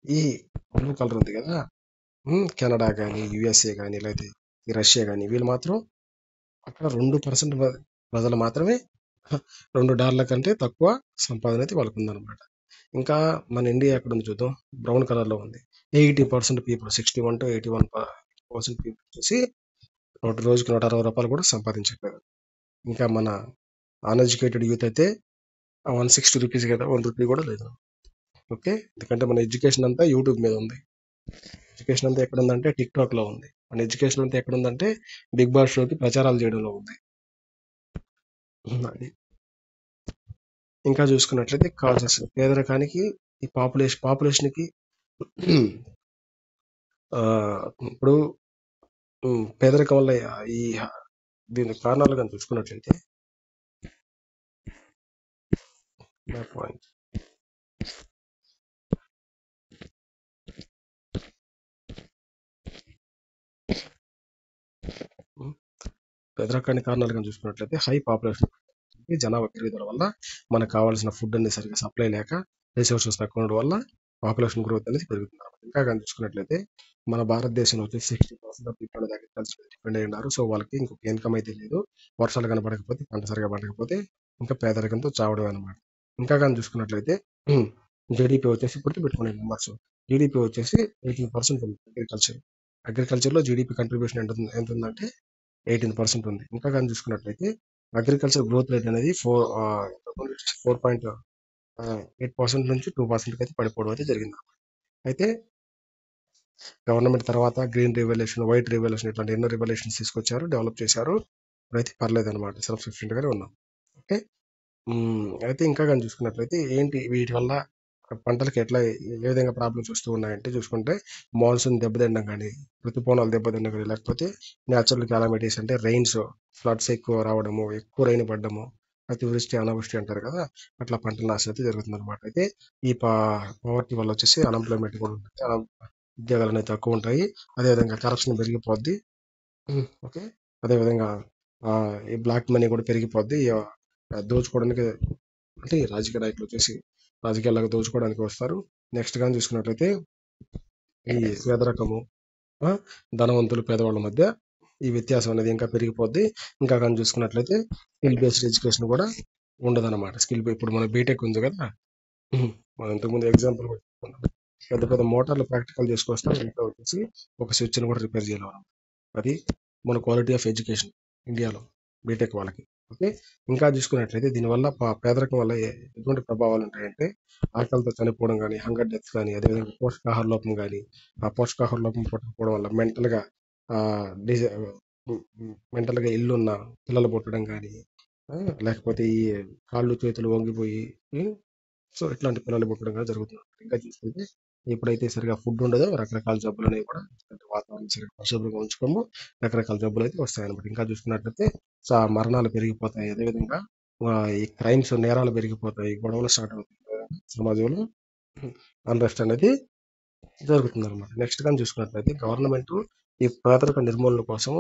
ఈ బ్లూ కలర్ ఉంది కదా, కెనడా కానీ, యుఎస్ఏ కానీ, లేకపోతే ఈ రష్యా కానీ, వీళ్ళు మాత్రం అక్కడ 2% ప్రజలు మాత్రమే $2 కంటే తక్కువ సంపాదన అయితే వాళ్ళకు ఉందన్నమాట. ఇంకా మన ఇండియా ఎక్కడ ఉంది చూద్దాం. బ్రౌన్ కలర్లో ఉంది. 80% పీపుల్, 61 to 81% పీపుల్ వచ్చేసి రోజుకి $160 కూడా సంపాదించట్లేదు. ఇంకా మన అన్ఎడ్యుకేటెడ్ యూత్ అయితే 160 రూపీస్ కదా, 1 రూపీ కూడా లేదు. ఓకే. ఎందుకంటే మన ఎడ్యుకేషన్ అంతా యూట్యూబ్ మీద ఉంది. ఎడ్యుకేషన్ అంతా ఎక్కడ ఉందంటే టిక్టాక్ లో ఉంది. మన ఎడ్యుకేషన్ అంతా ఎక్కడ ఉందంటే బిగ్ బాస్ షోకి ప్రచారాలు చేయడంలో ఉంది. అది. ఇంకా చూసుకున్నట్లయితే కాజెస్, పేదరికానికి ఈ పాపులేషన్కి ఇప్పుడు పేదరికం వల్ల ఈ దీని కారణాలు కానీ చూసుకున్నట్లయితే, పాయింట్ పేదరికానికి కారణాలు కానీ చూసుకున్నట్లయితే హై పాపులేషన్, జనాభా పెరుగుదల వల్ల మనకు కావాల్సిన ఫుడ్ అనేది సరిగ్గా సప్లై లేక, రిసోర్సెస్ తక్కువ ఉండడం వల్ల పాపులేషన్ గ్రోత్ అనేది పెరుగుతుంది. ఇంకా కానీ చూసుకున్నట్లయితే మన భారతదేశంలో వచ్చి 60% ఆఫ్ పీపుల్ అనేది అగ్రికల్చర్ డిపెండ్ అయి ఉన్నారు. సో వాళ్ళకి ఇంకొక ఇన్కమ్ అయితే లేదు. వర్షాలు కనపడకపోతే, పంట సరిగా పండకపోతే ఇంకా పేదరికంతో చావడం అనమాట. ఇంకా కానీ చూసుకున్నట్లయితే జీడిపి వచ్చేసి ఇప్పుడు పెట్టుకునే మెంబర్స్. జీడిపి వచ్చేసి 18% ఉంది అగ్రికల్చర్. అగ్రికల్చర్లో జీడిపి కంట్రిబ్యూషన్ ఎంత ఉందంటే 18% ఉంది. ఇంకా కానీ చూసుకున్నట్లయితే అగ్రికల్చర్ గ్రోత్ రేట్ అనేది 4.8% నుంచి 2% అయితే పడిపోవడం అయితే జరిగింది. అయితే గవర్నమెంట్ తర్వాత గ్రీన్ రివల్యూషన్, వైట్ రివల్యూషన్ ఇట్లాంటి ఎన్నో రివల్యూషన్స్ తీసుకొచ్చారు, డెవలప్ చేశారు. ఇప్పుడైతే పర్లేదు అనమాట, సెల్ఫ్ సఫిషియెంట్ గానే ఉన్నాం. ఓకే. అయితే ఇంకా కానీ చూసుకున్నట్లయితే ఏంటి వీటి వల్ల పంటలకి ఎట్లా ఏ విధంగా ప్రాబ్లమ్స్ వస్తూ ఉన్నాయంటే చూసుకుంటే మాన్సూన్ దెబ్బతినడం కానీ, ఋతుపవనాలు దెబ్బతినడం కానీ, లేకపోతే న్యాచురల్ క్యాలమిటీస్ అంటే రెయిన్స్, ఫ్లడ్స్ ఎక్కువ రావడము, ఎక్కువ రైన్ పడ్డము, అతివృష్టి అనావృష్టి అంటారు కదా, అట్లా పంటల నాశనం అయితే జరుగుతుంది అనమాట. అయితే ఈ పవర్టీ వల్ల వచ్చేసి అన్ఎంప్లాయ్మెంట్ కూడా ఉంటుంది, ఉద్యోగాలు అనేవి తక్కువ ఉంటాయి. అదేవిధంగా కరప్షన్ పెరిగిపోద్ది. ఓకే. అదేవిధంగా ఈ బ్లాక్ మనీ కూడా పెరిగిపోద్ది. దోచుకోవడానికి అంటే ఈ రాజకీయ నాయకులు వచ్చేసి రాజకీయాలకు దోచుకోవడానికి వస్తారు. నెక్స్ట్ కానీ చూసుకున్నట్లయితే ఈ పేదరకము, ధనవంతులు పేదవాళ్ళ మధ్య ఈ వ్యత్యాసం అనేది ఇంకా పెరిగిపోద్ది. ఇంకా కానీ చూసుకున్నట్లయితే స్కిల్ బేస్డ్ ఎడ్యుకేషన్ కూడా ఉండదన్నమాట. ఇప్పుడు మన బీటెక్ ఉంది కదా, మనం ఇంతకుముందు ఎగ్జాంపుల్ పెద్ద పెద్ద మోటార్లు ప్రాక్టికల్ చేసుకొస్తాం, ఇంట్లో వచ్చేసి ఒక స్విచ్ని కూడా రిపేర్ చేయలేము. అది మన క్వాలిటీ ఆఫ్ ఎడ్యుకేషన్ ఇండియాలో బీటెక్ వాళ్ళకి. ఓకే. ఇంకా చూసుకున్నట్లయితే దీనివల్ల పేదరికం వల్ల ఎటువంటి ప్రభావాలు ఉంటాయంటే ఆకలితో చనిపోవడం కానీ, హంగర్ డెత్ కానీ, అదేవిధంగా పోషకాహార లోపం కానీ, ఆ పోషకాహార లోపం పుట్టకపోవడం వల్ల మెంటల్గా ఇల్లున్న పిల్లలు పుట్టడం కానీ, లేకపోతే ఈ కాళ్ళు చేతులు వంగిపోయి సో ఇట్లాంటి పిల్లలు పుట్టడం కూడా జరుగుతుంది. ఇంకా చూసుకుంటే ఎప్పుడైతే సరిగా ఫుడ్ ఉండదో రకరకాల జబ్బులు అనేవి కూడా, వాతావరణం సరిగా పరిశుభ్రంగా ఉంచుకోము, రకరకాల జబ్బులు అయితే వస్తాయి అనమాట. ఇంకా చూసుకున్నట్లయితే మరణాలు పెరిగిపోతాయి. అదేవిధంగా ఈ క్రైమ్స్, నేరాలు పెరిగిపోతాయి, గొడవలు స్టార్ట్ అవుతాయి, సమాజంలో అన్రెస్ట్ అనేది జరుగుతుంది అనమాట. నెక్స్ట్ కానీ చూసుకున్నట్లయితే గవర్నమెంట్ ఈ పేదరిక నిర్మూలన కోసం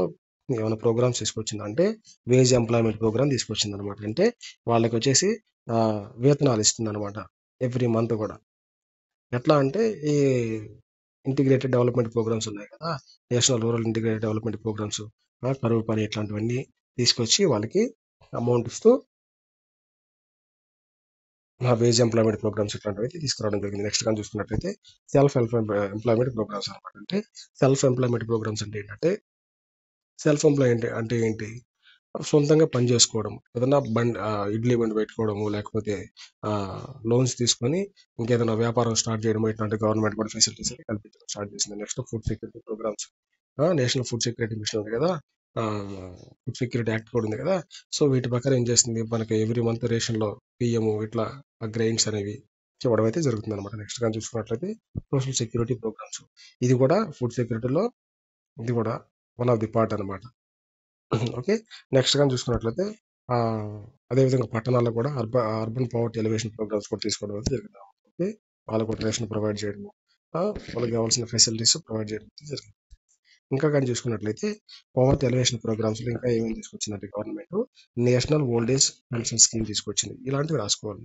ఏమైనా ప్రోగ్రామ్స్ తీసుకొచ్చింది అంటే వేజ్ ఎంప్లాయ్మెంట్ ప్రోగ్రామ్ తీసుకొచ్చింది అనమాట. అంటే వాళ్ళకి వచ్చేసి వేతనాలు ఇస్తుంది అనమాట ఎవ్రీ మంత్ కూడా. ఎట్లా అంటే ఈ ఇంటిగ్రేటెడ్ డెవలప్మెంట్ ప్రోగ్రామ్స్ ఉన్నాయి కదా, national rural integrated development programs, కరువు పని ఇట్లాంటివన్నీ తీసుకొచ్చి వాళ్ళకి అమౌంట్ ఇస్తూ వేజ్ ఎంప్లాయ్మెంట్ ప్రోగ్రామ్స్ ఇట్లాంటివి అయితే తీసుకురావడం జరిగింది. నెక్స్ట్ కానీ చూసుకున్నట్లయితే సెల్ఫ్ ఎంప్లాయ్మెంట్ ప్రోగ్రామ్స్ అనమాట. అంటే సెల్ఫ్ ఎంప్లాయ్మెంట్ ప్రోగ్రామ్స్ అంటే ఏంటంటే సెల్ఫ్ ఎంప్లాయ్మెంట్ అంటే ఏంటి, సొంతంగా పని చేసుకోవడం, ఏదైనా ఇడ్లీ బండి పెట్టుకోవడము, లేకపోతే లోన్స్ తీసుకొని ఇంకేదైనా వ్యాపారం స్టార్ట్ చేయడం, ఇట్లాంటి గవర్నమెంట్ కూడా ఫెసిలిటీస్ అయితే కల్పించడం స్టార్ట్ చేసింది. Next food security programs, national food security mission ఉంది కదా, ఫుడ్ సెక్యూరిటీ యాక్ట్ కూడా ఉంది కదా. సో వీటి ప్రకారం ఏం చేస్తుంది, మనకి ఎవ్రీ మంత్ రేషన్లో బియ్యము ఇట్లా గ్రెయిన్స్ అనేవి ఇవ్వడం అయితే జరుగుతుంది అనమాట. నెక్స్ట్ కానీ చూసుకున్నట్లయితే సోషల్ సెక్యూరిటీ ప్రోగ్రామ్స్, ఇది కూడా ఫుడ్ సెక్యూరిటీలో ఇది కూడా వన్ ఆఫ్ ది పార్ట్ అనమాట. ఓకే. నెక్స్ట్ కానీ చూసుకున్నట్లయితే అదేవిధంగా పట్టణాల్లో కూడా అర్బన్ పవర్టీ ఎలివేషన్ ప్రోగ్రామ్స్ కూడా తీసుకోవడం అయితే జరిగింది. ఓకే. వాళ్ళకు కూడా రేషన్ ప్రొవైడ్ చేయడము, వాళ్ళకి కావాల్సిన ఫెసిలిటీస్ ప్రొవైడ్ చేయడం అయితే జరిగింది. ఇంకా కానీ చూసుకున్నట్లయితే పవర్టీ ఎలివేషన్ ప్రోగ్రామ్స్లో ఇంకా ఏమేమి తీసుకొచ్చిందంటే government national old age pension scheme తీసుకొచ్చింది. ఇలాంటివి రాసుకోవాలి.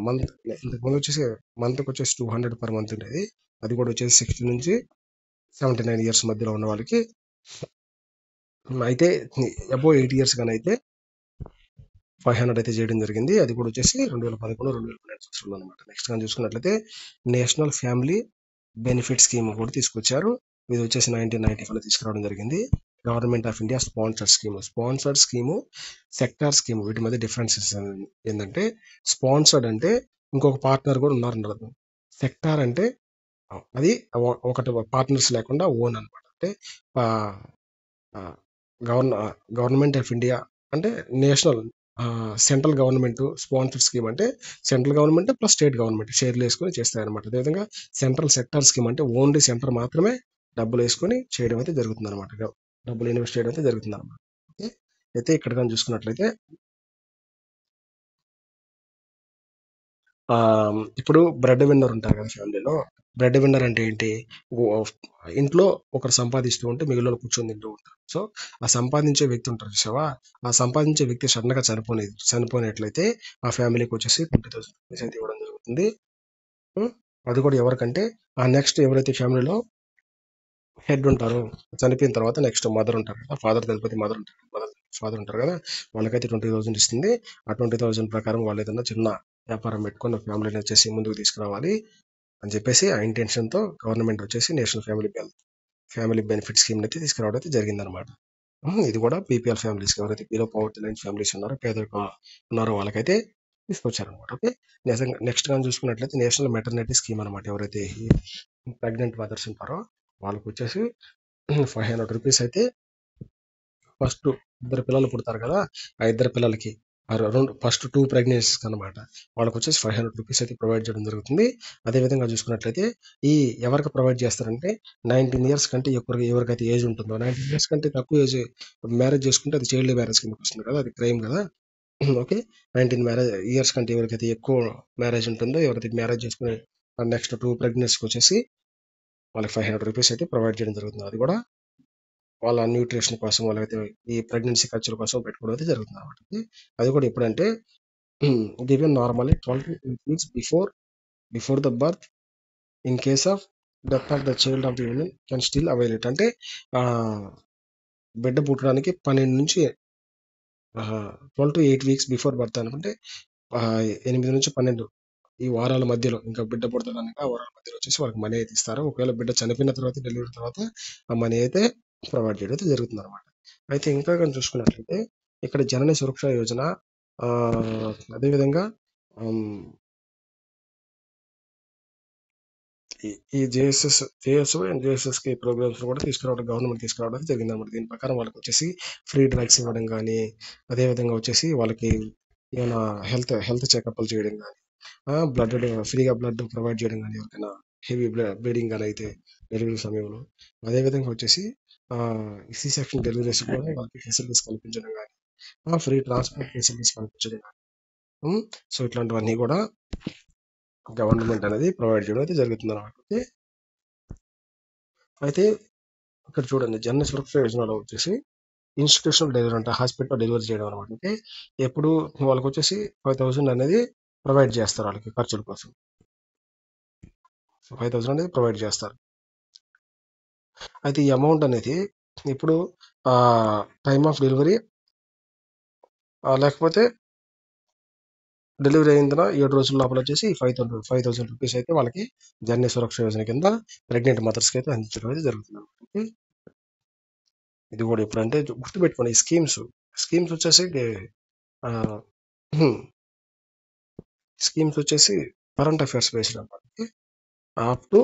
మంత్ ఇంతకుముందు వచ్చేసి మంత్కి వచ్చేసి 200 పర్ మంత్ ఉండేది, అది కూడా వచ్చేసి 60 నుంచి 79 ఇయర్స్ మధ్యలో ఉన్న వాళ్ళకి, అయితే అబోవ్ 8 ఇయర్స్ కానీ అయితే 500 అయితే చేయడం జరిగింది. అది కూడా వచ్చేసి 2011, 2012 సంవత్సరంలో అనమాట. నెక్స్ట్ కానీ చూసుకున్నట్లయితే నేషనల్ ఫ్యామిలీ బెనిఫిట్ స్కీమ్ కూడా తీసుకొచ్చారు. ఇది వచ్చేసి 1995లో తీసుకురావడం జరిగింది. Government of India sponsored scheme, sector scheme, వీటి మధ్య డిఫరెన్సెస్ ఏంటంటే స్పాన్సర్డ్ అంటే ఇంకొక పార్ట్నర్ కూడా ఉన్నారన్నారు. సెక్టార్ అంటే అది ఒకటి పార్ట్నర్స్ లేకుండా ఓన్ అనమాట. అంటే గవర్నమెంట్ ఆఫ్ ఇండియా అంటే national central government sponsored scheme అంటే central government plus state government షేర్లు వేసుకొని చేస్తాయన్నమాట. అదేవిధంగా సెంట్రల్ సెక్టార్ స్కీమ్ అంటే ఓన్లీ సెంటర్ మాత్రమే డబ్బులు వేసుకొని చేయడం అయితే జరుగుతుంది అనమాట, డబ్బులు ఇన్వెస్ట్ చేయడం అయితే జరుగుతుంది అనమాట. ఓకే. అయితే ఇక్కడ కానీ చూసుకున్నట్లయితే ఇప్పుడు బ్రెడ్ విన్నర్ ఉంటారు కదా ఫ్యామిలీలో. బ్రెడ్ విన్నర్ అంటే ఏంటి, ఇంట్లో ఒకరు సంపాదిస్తూ ఉంటే మిగిలిన కూర్చొని తింటూ ఉంటారు. సో ఆ సంపాదించే వ్యక్తి ఉంటారు చూసావా, ఆ సంపాదించే వ్యక్తి సడన్గా చనిపోయినట్లయితే ఆ ఫ్యామిలీకి వచ్చేసి 20,000 రూపీస్ అయితే ఇవ్వడం జరుగుతుంది. అది కూడా ఎవరికంటే ఆ నెక్స్ట్ ఎవరైతే ఫ్యామిలీలో హెడ్ ఉంటారో, చనిపోయిన తర్వాత నెక్స్ట్ మదర్ ఉంటారు కదా, ఫాదర్ చనిపోతే మదర్ ఉంటారు, మదర్ ఫాదర్ ఉంటారు కదా, వాళ్ళకైతే 20,000 ఇస్తుంది. ఆ 20,000 ప్రకారం వాళ్ళు ఏదైనా చిన్న వ్యాపారం పెట్టుకొని ఫ్యామిలీని వచ్చేసి ముందుకు తీసుకురావాలి అని చెప్పేసి ఆ ఇంటెన్షన్తో గవర్నమెంట్ వచ్చేసి నేషనల్ ఫ్యామిలీ బెనిఫిట్ స్కీమ్ అయితే తీసుకురావడం అయితే జరిగిందనమాట. ఇది కూడా బీపీఎల్ ఫ్యామిలీస్, ఎవరైతే బిలో పవర్టీ లైన్ ఫ్యామిలీస్ ఉన్నారో, పేదరికం ఉన్నారో వాళ్ళకైతే తీసుకొచ్చారనమాట. ఓకే, నిజంగా నెక్స్ట్ కానీ చూసుకున్నట్లయితే నేషనల్ మెటర్నిటీ స్కీమ్ అనమాట. ఎవరైతే ప్రెగ్నెంట్ మదర్స్ ఉంటారో వాళ్ళకి వచ్చేసి 500 రూపీస్ అయితే ఫస్ట్ 2 పిల్లలు పుడతారు కదా, ఆ 2 పిల్లలకి ఫస్ట్ 2 ప్రెగ్నెన్సీస్ అనమాట, వాళ్ళకి వచ్చేసి 500 రూపీస్ అయితే ప్రొవైడ్ చేయడం జరుగుతుంది. అదేవిధంగా చూసుకున్నట్లయితే ఈ ఎవరికి ప్రొవైడ్ చేస్తారంటే 19 ఇయర్స్ కంటే ఎవరికైతే ఏజ్ ఉంటుందో, 19 ఇయర్స్ కంటే తక్కువ ఏజ్ మ్యారేజ్ చేసుకుంటే అది చైల్డ్ మ్యారేజ్ కిందకి వస్తుంది కదా, అది క్రైమ్ కదా. ఓకే, 19 ఇయర్స్ కంటే ఎవరికైతే ఎక్కువ మ్యారేజ్ ఉంటుందో, ఎవరైతే మ్యారేజ్ చేసుకునే నెక్స్ట్ 2 ప్రెగ్నెన్సీకి వచ్చేసి వాళ్ళకి 500 రూపీస్ అయితే ప్రొవైడ్ చేయడం జరుగుతుంది. అది కూడా వాళ్ళ న్యూట్రిషన్ కోసం, వాళ్ళైతే ఈ ప్రెగ్నెన్సీ ఖర్చుల కోసం పెట్టుకోవడం అయితే జరుగుతుంది అనమాట. అది కూడా ఎప్పుడంటే given normally 12 to 8 weeks before the birth, in case of death of the child of the women can still avail it. అంటే బిడ్డ పుట్టడానికి 12 నుంచి 12 to 8 weeks బిఫోర్ బర్త్ అనుకుంటే 8 నుంచి 12 ఈ వారాల మధ్యలో, ఇంకా బిడ్డ పుడతానికి ఆ వారాల మధ్యలో వచ్చేసి వాళ్ళకి మనీ అయితే ఇస్తారు. ఒకవేళ బిడ్డ చనిపోయిన తర్వాత, డెలివరీ తర్వాత ఆ మనీ అయితే ప్రొవైడ్ చేయడం అయితే జరుగుతుంది అనమాట. అయితే ఇంకా కానీ చూసుకున్నట్లయితే ఇక్కడ జనని సురక్ష యోజన, అదేవిధంగా ఈ జేఎస్ఓ అండ్ జేఎస్ఎస్కే ప్రోగ్రామ్స్ కూడా గవర్నమెంట్ తీసుకురావడం జరిగింది అనమాట. దీని ప్రకారం వాళ్ళకి వచ్చేసి ఫ్రీ డ్రగ్స్ ఇవ్వడం కానీ, అదేవిధంగా వచ్చేసి వాళ్ళకి ఏమైనా హెల్త్ చెకప్లు చేయడం కానీ, ఫ్రీగా బ్లడ్ ప్రొవైడ్ చేయడం కానీ, ఎవరికైనా హెవీ బ్లీడింగ్ కానీ అయితే డెలివరీ సమయంలో, అదేవిధంగా వచ్చేసి సి సెక్షన్ డెలివరీస్ కూడా వాళ్ళకి ఫెసిలిటీస్ కల్పించడం కానీ, ఫ్రీ ట్రాన్స్పోర్ట్ ఫెసిలిటీస్ కల్పించడం కానీ, సో ఇట్లాంటివన్నీ కూడా గవర్నమెంట్ అనేది ప్రొవైడ్ చేయడం అయితే జరుగుతుంది అనమాట. అయితే ఇక్కడ చూడండి, జన సురక్ష యోజనలో వచ్చేసి ఇన్స్టిట్యూషనల్ డెలివరీ అంటే హాస్పిటల్లో డెలివరీ చేయడం అనమాట. అంటే ఎప్పుడు వాళ్ళకి వచ్చేసి 5,000 అనేది ప్రొవైడ్ చేస్తారు, వాళ్ళకి ఖర్చుల కోసం 5,000 అనేది ప్రొవైడ్ చేస్తారు. అయితే ఈ అమౌంట్ అనేది ఇప్పుడు టైమ్ ఆఫ్ డెలివరీ లేకపోతే డెలివరీ అయిన 7 రోజుల లోపల వచ్చేసి 5,000 రూపీస్ అయితే వాళ్ళకి జనని సురక్ష యోజన కింద ప్రెగ్నెంట్ మదర్స్కి అయితే అందించడం అయితే జరుగుతుంది. ఇది కూడా ఎప్పుడంటే గుర్తుపెట్టుకోండి, ఈ స్కీమ్స్ వచ్చేసి కరెంట్ అఫైర్స్ బేస్డ్ అనమాట. అప్ టు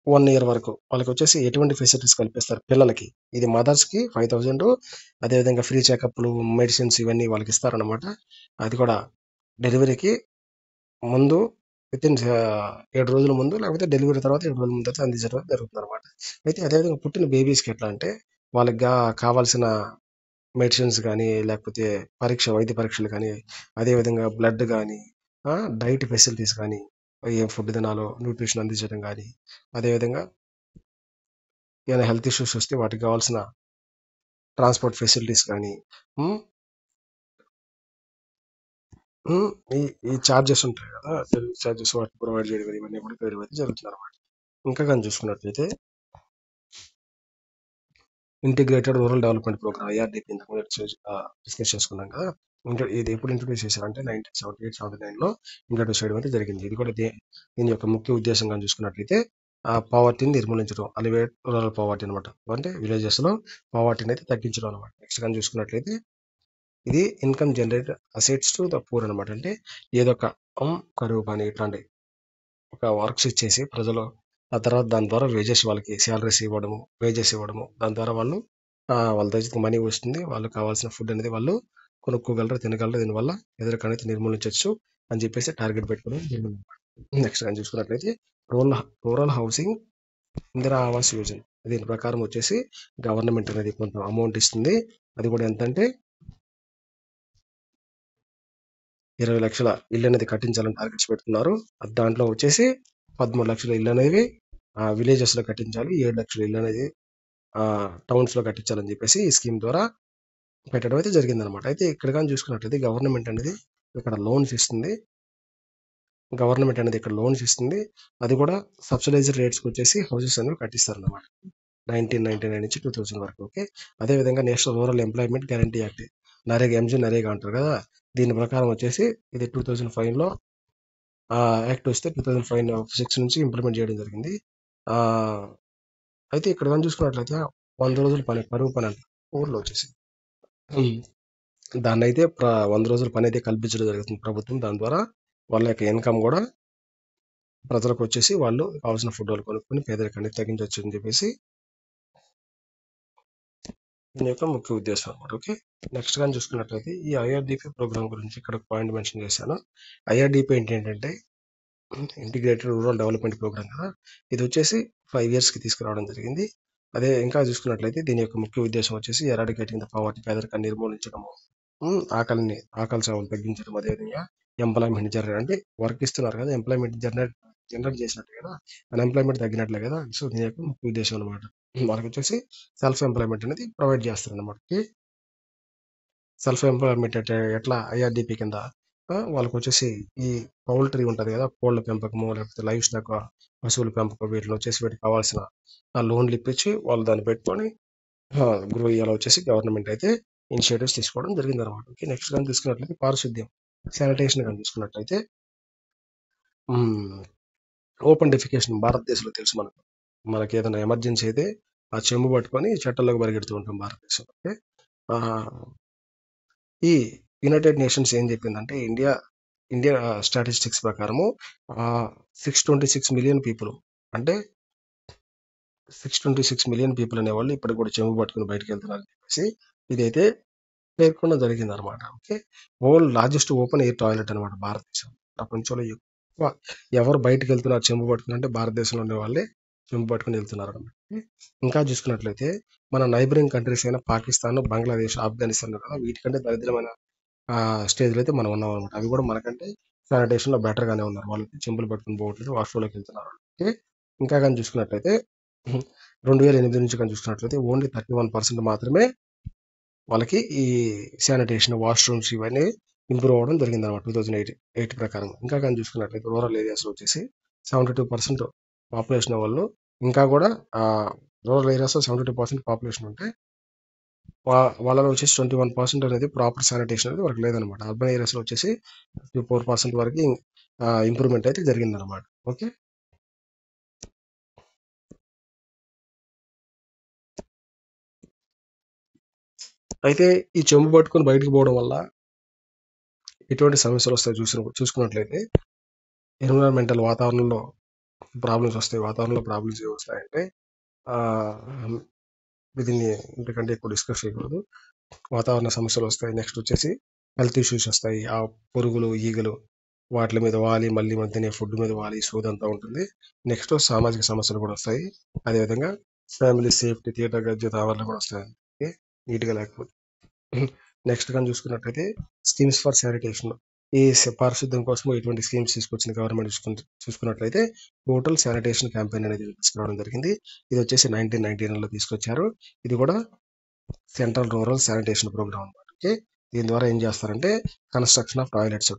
1 year వరకు వాళ్ళకి వచ్చేసి ఎటువంటి ఫెసిలిటీస్ కల్పిస్తారు పిల్లలకి. ఇది మదర్స్కి 5,000, అదేవిధంగా ఫ్రీ చెకప్లు, మెడిసిన్స్ ఇవన్నీ వాళ్ళకి ఇస్తారనమాట. అది కూడా డెలివరీకి ముందు వితిన్ 7 రోజుల ముందు, లేకపోతే డెలివరీ తర్వాత 7 రోజుల ముందు అయితే అందించడం జరుగుతుంది అనమాట. అయితే అదేవిధంగా పుట్టిన బేబీస్కి ఎట్లా అంటే వాళ్ళకి కావాల్సిన మెడిసిన్స్ కానీ, లేకపోతే వైద్య పరీక్షలు కానీ, అదేవిధంగా బ్లడ్ కానీ, డైట్ ఫెసిలిటీస్ కానీ, ఏం ఫుడ్ తినాలో న్యూట్రిషన్ అందించడం కానీ, అదేవిధంగా ఏమైనా హెల్త్ ఇష్యూస్ వస్తే వాటికి కావాల్సిన ట్రాన్స్పోర్ట్ ఫెసిలిటీస్ కానీ, ఈ ఛార్జెస్ ఉంటాయి కదా, ఛార్జెస్ వాటిని ప్రొవైడ్ చేయడం కానీ, ఇవన్నీ కూడా చేయడం అయితే జరుగుతుంది అనమాట. ఇంకా కానీ చూసుకున్నట్లయితే integrated rural development program IRDP discuss చేసుకున్నాం కదా. ఇది ఎప్పుడు ఇంట్రొడ్యూస్ చేశారంటే 1978-79లో ఇంట్రొడ్యూస్ చేయడం అయితే జరిగింది. ఇది కూడా దీని యొక్క ముఖ్య ఉద్దేశంగా చూసుకున్నట్లయితే పావర్టీని నిర్మూలించడం, అలివేట్ రూరల్ పావర్టీ అనమాట. అంటే విలేజెస్లో పావర్టీని అయితే తగ్గించడం అనమాట. నెక్స్ట్ కానీ చూసుకున్నట్లయితే ఇది income generate assets to the poor అనమాట. అంటే ఏదో ఒక కరువు కానీ ఇట్లాంటి ఒక వర్క్స్ ఇచ్చేసి ప్రజలు, ఆ తర్వాత దాని ద్వారా వాళ్ళకి శాలరీస్ ఇవ్వడము, వేజెస్ ఇవ్వడము, దాని ద్వారా వాళ్ళ దగ్గర మనీ వస్తుంది, వాళ్ళకి కావాల్సిన ఫుడ్ అనేది వాళ్ళు కొనుక్కోగలరు, తినగలరు. దీనివల్ల పేదరికాన్ని అయితే నిర్మూలించవచ్చు అని చెప్పేసి టార్గెట్ పెట్టుకోవడం జరిగింది. నెక్స్ట్ కానీ చూసుకున్నట్లయితే రూరల్ హౌసింగ్ ఇందిరా ఆవాస్ యోజన. దీని ప్రకారం వచ్చేసి గవర్నమెంట్ అనేది కొంత అమౌంట్ ఇస్తుంది. అది కూడా ఎంత అంటే 20 లక్షల ఇల్లు అనేది కట్టించాలని టార్గెట్స్ పెట్టుకున్నారు. దాంట్లో వచ్చేసి 13 లక్షల ఇల్లు అనేవి విలేజెస్ లో కట్టించాలి, 7 లక్షల ఇల్లు అనేది టౌన్స్ లో కట్టించాలని చెప్పేసి ఈ స్కీమ్ ద్వారా పెట్టడం అయితే జరిగింది అనమాట. అయితే ఇక్కడ కానీ చూసుకున్నట్లయితే గవర్నమెంట్ అనేది ఇక్కడ లోన్స్ ఇస్తుంది. అది కూడా సబ్సిడైజ్డ్ రేట్స్కి వచ్చేసి హౌసెస్ అనేవి కట్టిస్తారు అనమాట. 1999 నుంచి 2000 వరకు. ఓకే. అదేవిధంగా national rural employment guarantee act, NREGA, NREGA అంటారు కదా, దీని ప్రకారం వచ్చేసి ఇది 2005లో యాక్ట్ వస్తే 2006 నుంచి ఇంప్లిమెంట్ చేయడం జరిగింది. ఆ, అయితే ఇక్కడ కానీ చూసుకున్నట్లయితే 100 రోజుల పని, కరువు పని అంట ఊర్లో వచ్చేసి. ఉమ్, దాన్ని అయితే 100 రోజుల పని అయితే కల్పించడం జరుగుతుంది ప్రభుత్వం. దాని ద్వారా వాళ్ళ యొక్క ఇన్కమ్ కూడా ప్రజలకు వచ్చేసి వాళ్ళు కావాల్సిన ఫుడ్ వాళ్ళు కొనుక్కొని పేదరికాన్ని తగ్గించవచ్చు అని చెప్పేసి దీని యొక్క ముఖ్య ఉద్దేశం అనమాట. ఓకే. నెక్స్ట్ కానీ చూసుకున్నట్లయితే ఈ ఐఆర్డిపి ప్రోగ్రామ్ గురించి ఇక్కడ ఒక పాయింట్ మెన్షన్ చేశాను. ఐఆర్డిపి ఏంటంటే ఇంటిగ్రేటెడ్ రూరల్ డెవలప్మెంట్ ప్రోగ్రామ్ కదా, ఇది వచ్చేసి 5 yearsకి తీసుకురావడం జరిగింది. అదే ఇంకా చూసుకున్నట్లయితే దీని యొక్క ముఖ్య ఉద్దేశం వచ్చేసి ఎరాడికేటింగ్ ద పావర్టీ, పేదరికాన్ని నిర్మూలించడము, ఆకలిని చావులు తగ్గించడం, అదేవిధంగా ఎంప్లాయ్మెంట్ జనరేట్ అంటే వర్క్ ఇస్తున్నారు కదా, ఎంప్లాయ్మెంట్ జనరేట్ చేసినట్టు కదా, అన్ఎంప్లాయ్మెంట్ తగ్గినట్లే కదా. సో దీని యొక్క ముఖ్య ఉద్దేశం అనమాట. వాళ్ళకి వచ్చేసి సెల్ఫ్ ఎంప్లాయ్మెంట్ అనేది ప్రొవైడ్ చేస్తారు అనమాట. సెల్ఫ్ ఎంప్లాయ్మెంట్ అంటే ఎట్లా, ఐఆర్డిపి కింద వాళ్ళకి వచ్చేసి ఈ పౌల్ట్రీ ఉంటుంది కదా, కోళ్ళ పెంపకము లేకపోతే లైవ్ స్టాక్ పశువుల పెంపకం, వీటిలో వచ్చేసి వీటికి కావాల్సిన లోన్లు ఇప్పించి వాళ్ళు దాన్ని పెట్టుకొని గ్రో అయ్యేలా వచ్చేసి గవర్నమెంట్ అయితే ఇనిషియేటివ్స్ తీసుకోవడం జరిగింది అనమాట. ఓకే. నెక్స్ట్ కానీ తీసుకున్నట్లయితే పారిశుద్ధ్యం, శానిటేషన్ కానీ చూసుకున్నట్లయితే ఓపెన్ డెఫికేషన్ భారతదేశంలో తెలుసు మనకు. మనకి ఏదైనా ఎమర్జెన్సీ అయితే ఆ చెంబు పట్టుకొని చెట్టల్లోకి పరిగెడుతూ ఉంటాం భారతదేశంలో. ఓకే. ఈ యునైటెడ్ నేషన్స్ ఏం చెప్పిందంటే ఇండియా స్టాటిస్టిక్స్ ప్రకారము 626 మిలియన్ పీపుల్, అంటే 626 మిలియన్ పీపుల్ అనేవాళ్ళు ఇప్పటికి కూడా చెంబు పట్టుకుని బయటకు వెళ్తున్నారు అని చెప్పేసి ఇదైతే పేర్కొనడం జరిగింది అనమాట. Okay. World largest open air toilet అనమాట భారతదేశం. ప్రపంచంలో ఎక్కువ ఎవరు బయటకు వెళ్తున్నారు చెంబు పట్టుకుని అంటే భారతదేశంలో ఉండే వాళ్ళే చెంబు పట్టుకుని వెళ్తున్నారు అనమాట. ఇంకా చూసుకున్నట్లయితే మన నైబరింగ్ కంట్రీస్ అయిన పాకిస్తాన్, బంగ్లాదేశ్, ఆఫ్ఘనిస్తాన్ కదా, వీటికంటే దరిద్రమైన స్టేజ్లో అయితే మనం ఉన్నాం అనమాట. అవి కూడా మనకంటే శానిటేషన్లో బెటర్గానే ఉన్నారు. వాళ్ళకి చెంబులు పట్టుకుని పోవట్లేదు, వాష్రూమ్లోకి వెళ్తున్నారు. ఓకే. ఇంకా కానీ చూసుకున్నట్లయితే 2008 నుంచి కానీ చూసుకున్నట్లయితే ఓన్లీ 31% మాత్రమే వాళ్ళకి ఈ శానిటేషన్, వాష్రూమ్స్ ఇవన్నీ ఇంప్రూవ్ అవ్వడం జరిగింది అనమాట 2008 ప్రకారం. ఇంకా కానీ చూసుకున్నట్లయితే రూరల్ ఏరియాస్లో వచ్చేసి 72% పాపులేషన్ వాళ్ళు ఇంకా కూడా రూరల్ ఏరియాస్లో 72% పాపులేషన్ ఉంటే వాళ్ళలో వచ్చేసి 21% అనేది ప్రాపర్ శానిటేషన్ అనేది వాళ్ళకి లేదనమాట. అర్బన్ ఏరియాస్లో వచ్చేసి 54% వరకు ఇంప్రూవ్మెంట్ అయితే జరిగిందనమాట. ఓకే. అయితే ఈ చెంబు పట్టుకొని బయటకు పోవడం వల్ల ఎటువంటి సమస్యలు వస్తాయి చూసుకున్నట్లయితే ఎన్విరాన్మెంటల్ వాతావరణంలో ప్రాబ్లమ్స్ వస్తాయి. వాతావరణంలో ప్రాబ్లమ్స్ ఏమి వస్తాయంటే దీన్ని ఇంతకంటే ఎక్కువ డిస్కస్ చేయకూడదు. వాతావరణ సమస్యలు వస్తాయి. నెక్స్ట్ వచ్చేసి హెల్త్ ఇష్యూస్ వస్తాయి. ఆ పురుగులు, ఈగలు వాటి మీద వాలి మళ్ళీ మధ్యనే ఫుడ్ మీద వాలి సోదంతా ఉంటుంది. నెక్స్ట్ సామాజిక సమస్యలు కూడా వస్తాయి. అదేవిధంగా ఫ్యామిలీ సేఫ్టీ, థియేటర్ గజ్జత ఆవరణ కూడా వస్తాయి. ఓకే. నీట్గా లేకపోతే. నెక్స్ట్ కానీ చూసుకున్నట్లయితే స్కీమ్స్ ఫర్ శానిటేషన్, ఈ పారిశుద్ధ్యం కోసం ఎటువంటి స్కీమ్స్ తీసుకొచ్చింది గవర్నమెంట్ చూసుకున్నట్లయితే టోటల్ శానిటేషన్ క్యాంపెయిన్ అనేది తీసుకురావడం జరిగింది. ఇది వచ్చేసి 1999లో తీసుకొచ్చారు. ఇది కూడా సెంట్రల్ రూరల్ శానిటేషన్ ప్రోగ్రామ్ అనమాట. ఓకే. దీని ద్వారా ఏం చేస్తారంటే కన్స్ట్రక్షన్ ఆఫ్ టాయిలెట్స్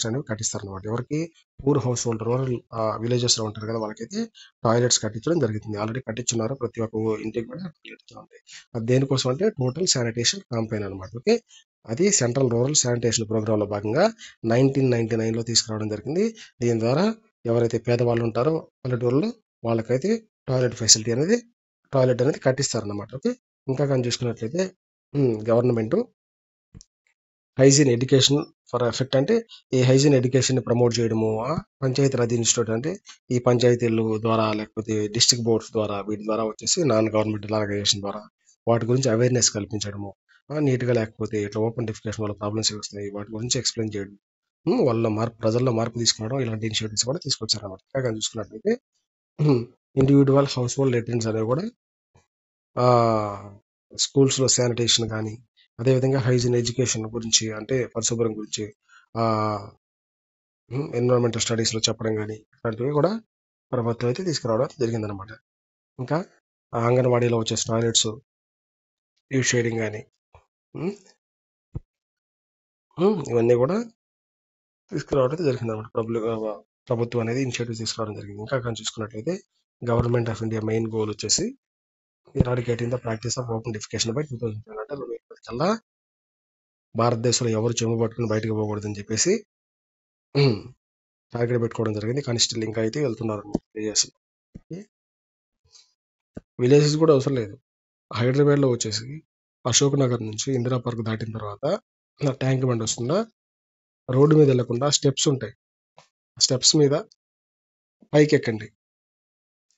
అనేవి కట్టిస్తారు అనమాట. ఎవరికి, పూర్ హౌస్ హోల్డ్ రూరల్ విలేజెస్లో ఉంటారు కదా, వాళ్ళకైతే టాయిలెట్స్ కట్టించడం జరుగుతుంది. ఆల్రెడీ కట్టించున్నారు, ప్రతి ఒక్క ఇంటికి కూడా టాయిలెట్స్ ఉంటాయి. అది దేనికోసం అంటే టోటల్ శానిటేషన్ క్యాంపెయిన్ అనమాట. ఓకే. అది సెంట్రల్ రూరల్ శానిటేషన్ ప్రోగ్రాంలో భాగంగా 1999లో తీసుకురావడం జరిగింది. దీని ద్వారా ఎవరైతే పేదవాళ్ళు ఉంటారో పల్లెటూరులో వాళ్ళకైతే టాయిలెట్ అనేది కట్టిస్తారన్నమాట. ఓకే. ఇంకా కానీ చూసుకున్నట్లయితే government hygiene education for effect అంటే ఈ హైజీన్ ఎడ్యుకేషన్ ప్రమోట్ చేయడము, పంచాయతీ రాజ్ ఇన్స్టిట్యూట్ అంటే ఈ పంచాయతీల ద్వారా లేకపోతే డిస్ట్రిక్ట్ బోర్డ్స్ ద్వారా వీటి ద్వారా వచ్చేసి నాన్ గవర్నమెంటల్ ఆర్గనైజేషన్ ద్వారా వాటి గురించి అవేర్నెస్ కల్పించడము, నీట్గా లేకపోతే ఇట్లా ఓపెన్ డెఫికేషన్ వల్ల ప్రాబ్లమ్స్ వస్తాయి వాటి గురించి ఎక్స్ప్లెయిన్ చేయడం, ప్రజల్లో మార్పు తీసుకురావడం, ఇలాంటి ఇనిషియేటివ్స్ కూడా తీసుకొచ్చారన్నమాట. ఇంకా చూసుకున్నట్లయితే ఇండివిజువల్ హౌస్ హోల్డ్ లెట్రిన్స్ అనేవి కూడా స్కూల్స్లో శానిటేషన్ కానీ, అదేవిధంగా హైజీన్ ఎడ్యుకేషన్ గురించి అంటే పరిశుభ్రం గురించి ఎన్విరాన్మెంటల్ స్టడీస్లో చెప్పడం కానీ ఇలాంటివి కూడా ప్రభుత్వం అయితే తీసుకురావడం జరిగిందనమాట. ఇంకా అంగన్వాడీలో వచ్చే టాయిలెట్స్ యూజ్ చేయడం కానీ ఇవన్నీ కూడా తీసుకురావడం జరిగిందనమాట. ప్రభుత్వం అనేది ఇనిషియేటివ్ తీసుకురావడం జరిగింది. ఇంకా కానీ చూసుకున్నట్లయితే government of India main goal వచ్చేసి eradicating the practice of open defecation by 2010 అంటే 2020 కల్లా భారతదేశంలో ఎవరు చెంబు పట్టుకుని బయటకు పోకూడదని చెప్పేసి టార్గెట్ పెట్టుకోవడం జరిగింది. కానీ స్టిల్ ఇంకా అయితే వెళ్తున్నారు విలేజెస్. విలేజెస్ కూడా అవసరం లేదు. హైదరాబాద్లో వచ్చేసి అశోక్ నగర్ నుంచి ఇందిరా పార్క్ దాటిన తర్వాత ట్యాంక్ బండ్ వస్తుందా, రోడ్డు మీద వెళ్లకుండా స్టెప్స్ ఉంటాయి. స్టెప్స్ మీద పైకి ఎక్కండి.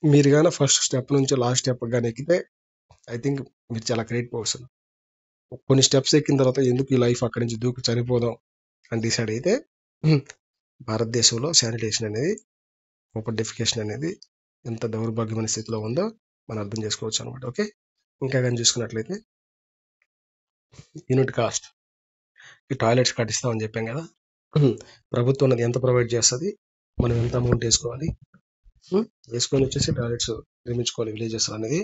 మీరు కానీ ఫస్ట్ స్టెప్ నుంచి లాస్ట్ స్టెప్ కానీ ఎక్కితే ఐ థింక్ మీరు చాలా గ్రేట్ పర్సన్. కొన్ని స్టెప్స్ ఎక్కిన తర్వాత ఎందుకు ఈ లైఫ్ అక్కడి నుంచి దూకి చనిపోదాం అని డిసైడ్ అయితే భారతదేశంలో శానిటేషన్ అనేది, ఓపెన్ డెఫికేషన్ అనేది ఎంత దౌర్భాగ్యమైన స్థితిలో ఉందో మనం అర్థం చేసుకోవచ్చు అనమాట. ఓకే, ఇంకా కానీ చూసుకున్నట్లయితే యూనిట్ కాస్ట్, ఈ టాయిలెట్స్ కట్టిస్తామని చెప్పాం కదా, ప్రభుత్వం అనేది ఎంత ప్రొవైడ్ చేస్తుంది, మనం ఎంత అమౌంట్ వేసుకోవాలి, వేసుకొని వచ్చేసి టాయిలెట్స్ నిర్మించుకోవాలి విలేజెస్ అనేది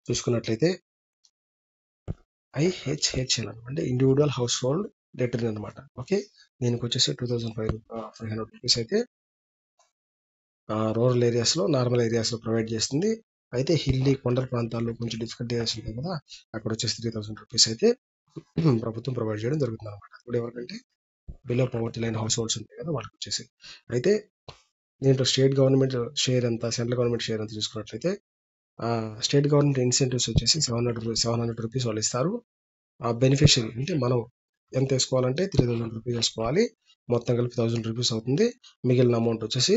చూసుకున్నట్లయితే IHHL అంటే ఇండివిజువల్ హౌస్ హోల్డ్ లెటరిన్ అనమాట. ఓకే, దీనికి వచ్చేసి 2500 రూపీస్ అయితే రూరల్ ఏరియాస్లో, నార్మల్ ఏరియాస్లో ప్రొవైడ్ చేస్తుంది. అయితే హిల్లీ కొండల ప్రాంతాల్లో కొంచెం డిఫికల్ట్ ఏరియాస్ ఉంటాయి కదా, అక్కడ వచ్చేసి 3000 రూపీస్ అయితే ప్రభుత్వం ప్రొవైడ్ చేయడం జరుగుతుంది అనమాట. ఇప్పుడు ఎవరికంటే below poverty line house holds ఉంటాయి కదా వాళ్ళకి వచ్చేసి. అయితే దీంట్లో స్టేట్ గవర్నమెంట్ షేర్ ఎంత, సెంట్రల్ గవర్నమెంట్ షేర్ ఎంత చూసుకున్నట్లయితే స్టేట్ గవర్నమెంట్ ఇన్సెంటివ్స్ వచ్చేసి 700 రూపీస్ వాళ్ళు ఇస్తారు. ఆ బెనిఫిషియరీ అంటే మనం ఎంత వేసుకోవాలంటే 3000 రూపీస్ వేసుకోవాలి. మొత్తం కలిపి 1000 రూపీస్ అవుతుంది. మిగిలిన అమౌంట్ వచ్చేసి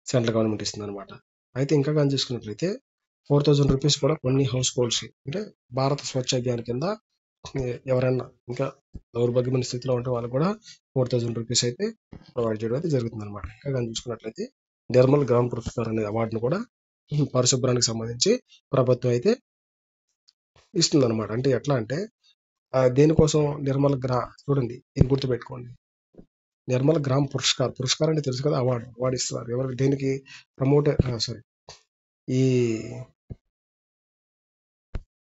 సెంట్రల్ గవర్నమెంట్ ఇస్తుంది అనమాట. అయితే ఇంకా కానీ చూసుకున్నట్లయితే 4000 రూపీస్ కూడా కొన్ని హౌస్ హోల్డ్స్ అంటే భారత స్వచ్ఛ అభియాన్ కింద ఎవరైనా ఇంకా దౌర్భాగ్యమైన స్థితిలో ఉంటే వాళ్ళకు కూడా 4000 రూపీస్ అయితే ప్రొవైడ్ చేయడం అయితే జరుగుతుంది అనమాట. ఇంకా కానీ చూసుకున్నట్లయితే నిర్మల్ గ్రామ్ పురస్కార్ అనే అవార్డును కూడా పరిశుభ్రానికి సంబంధించి ప్రభుత్వం అయితే ఇస్తుంది అనమాట. అంటే ఎట్లా అంటే దేనికోసం నిర్మల్ చూడండి, ఇది గుర్తుపెట్టుకోండి, నిర్మల్ గ్రామ్ పురస్కార్, పురస్కార్ అంటే తెలుసు కదా, అవార్డు ఇస్తున్నారు ఎవరికి, దేనికి ప్రమోట్ సారీ ఈ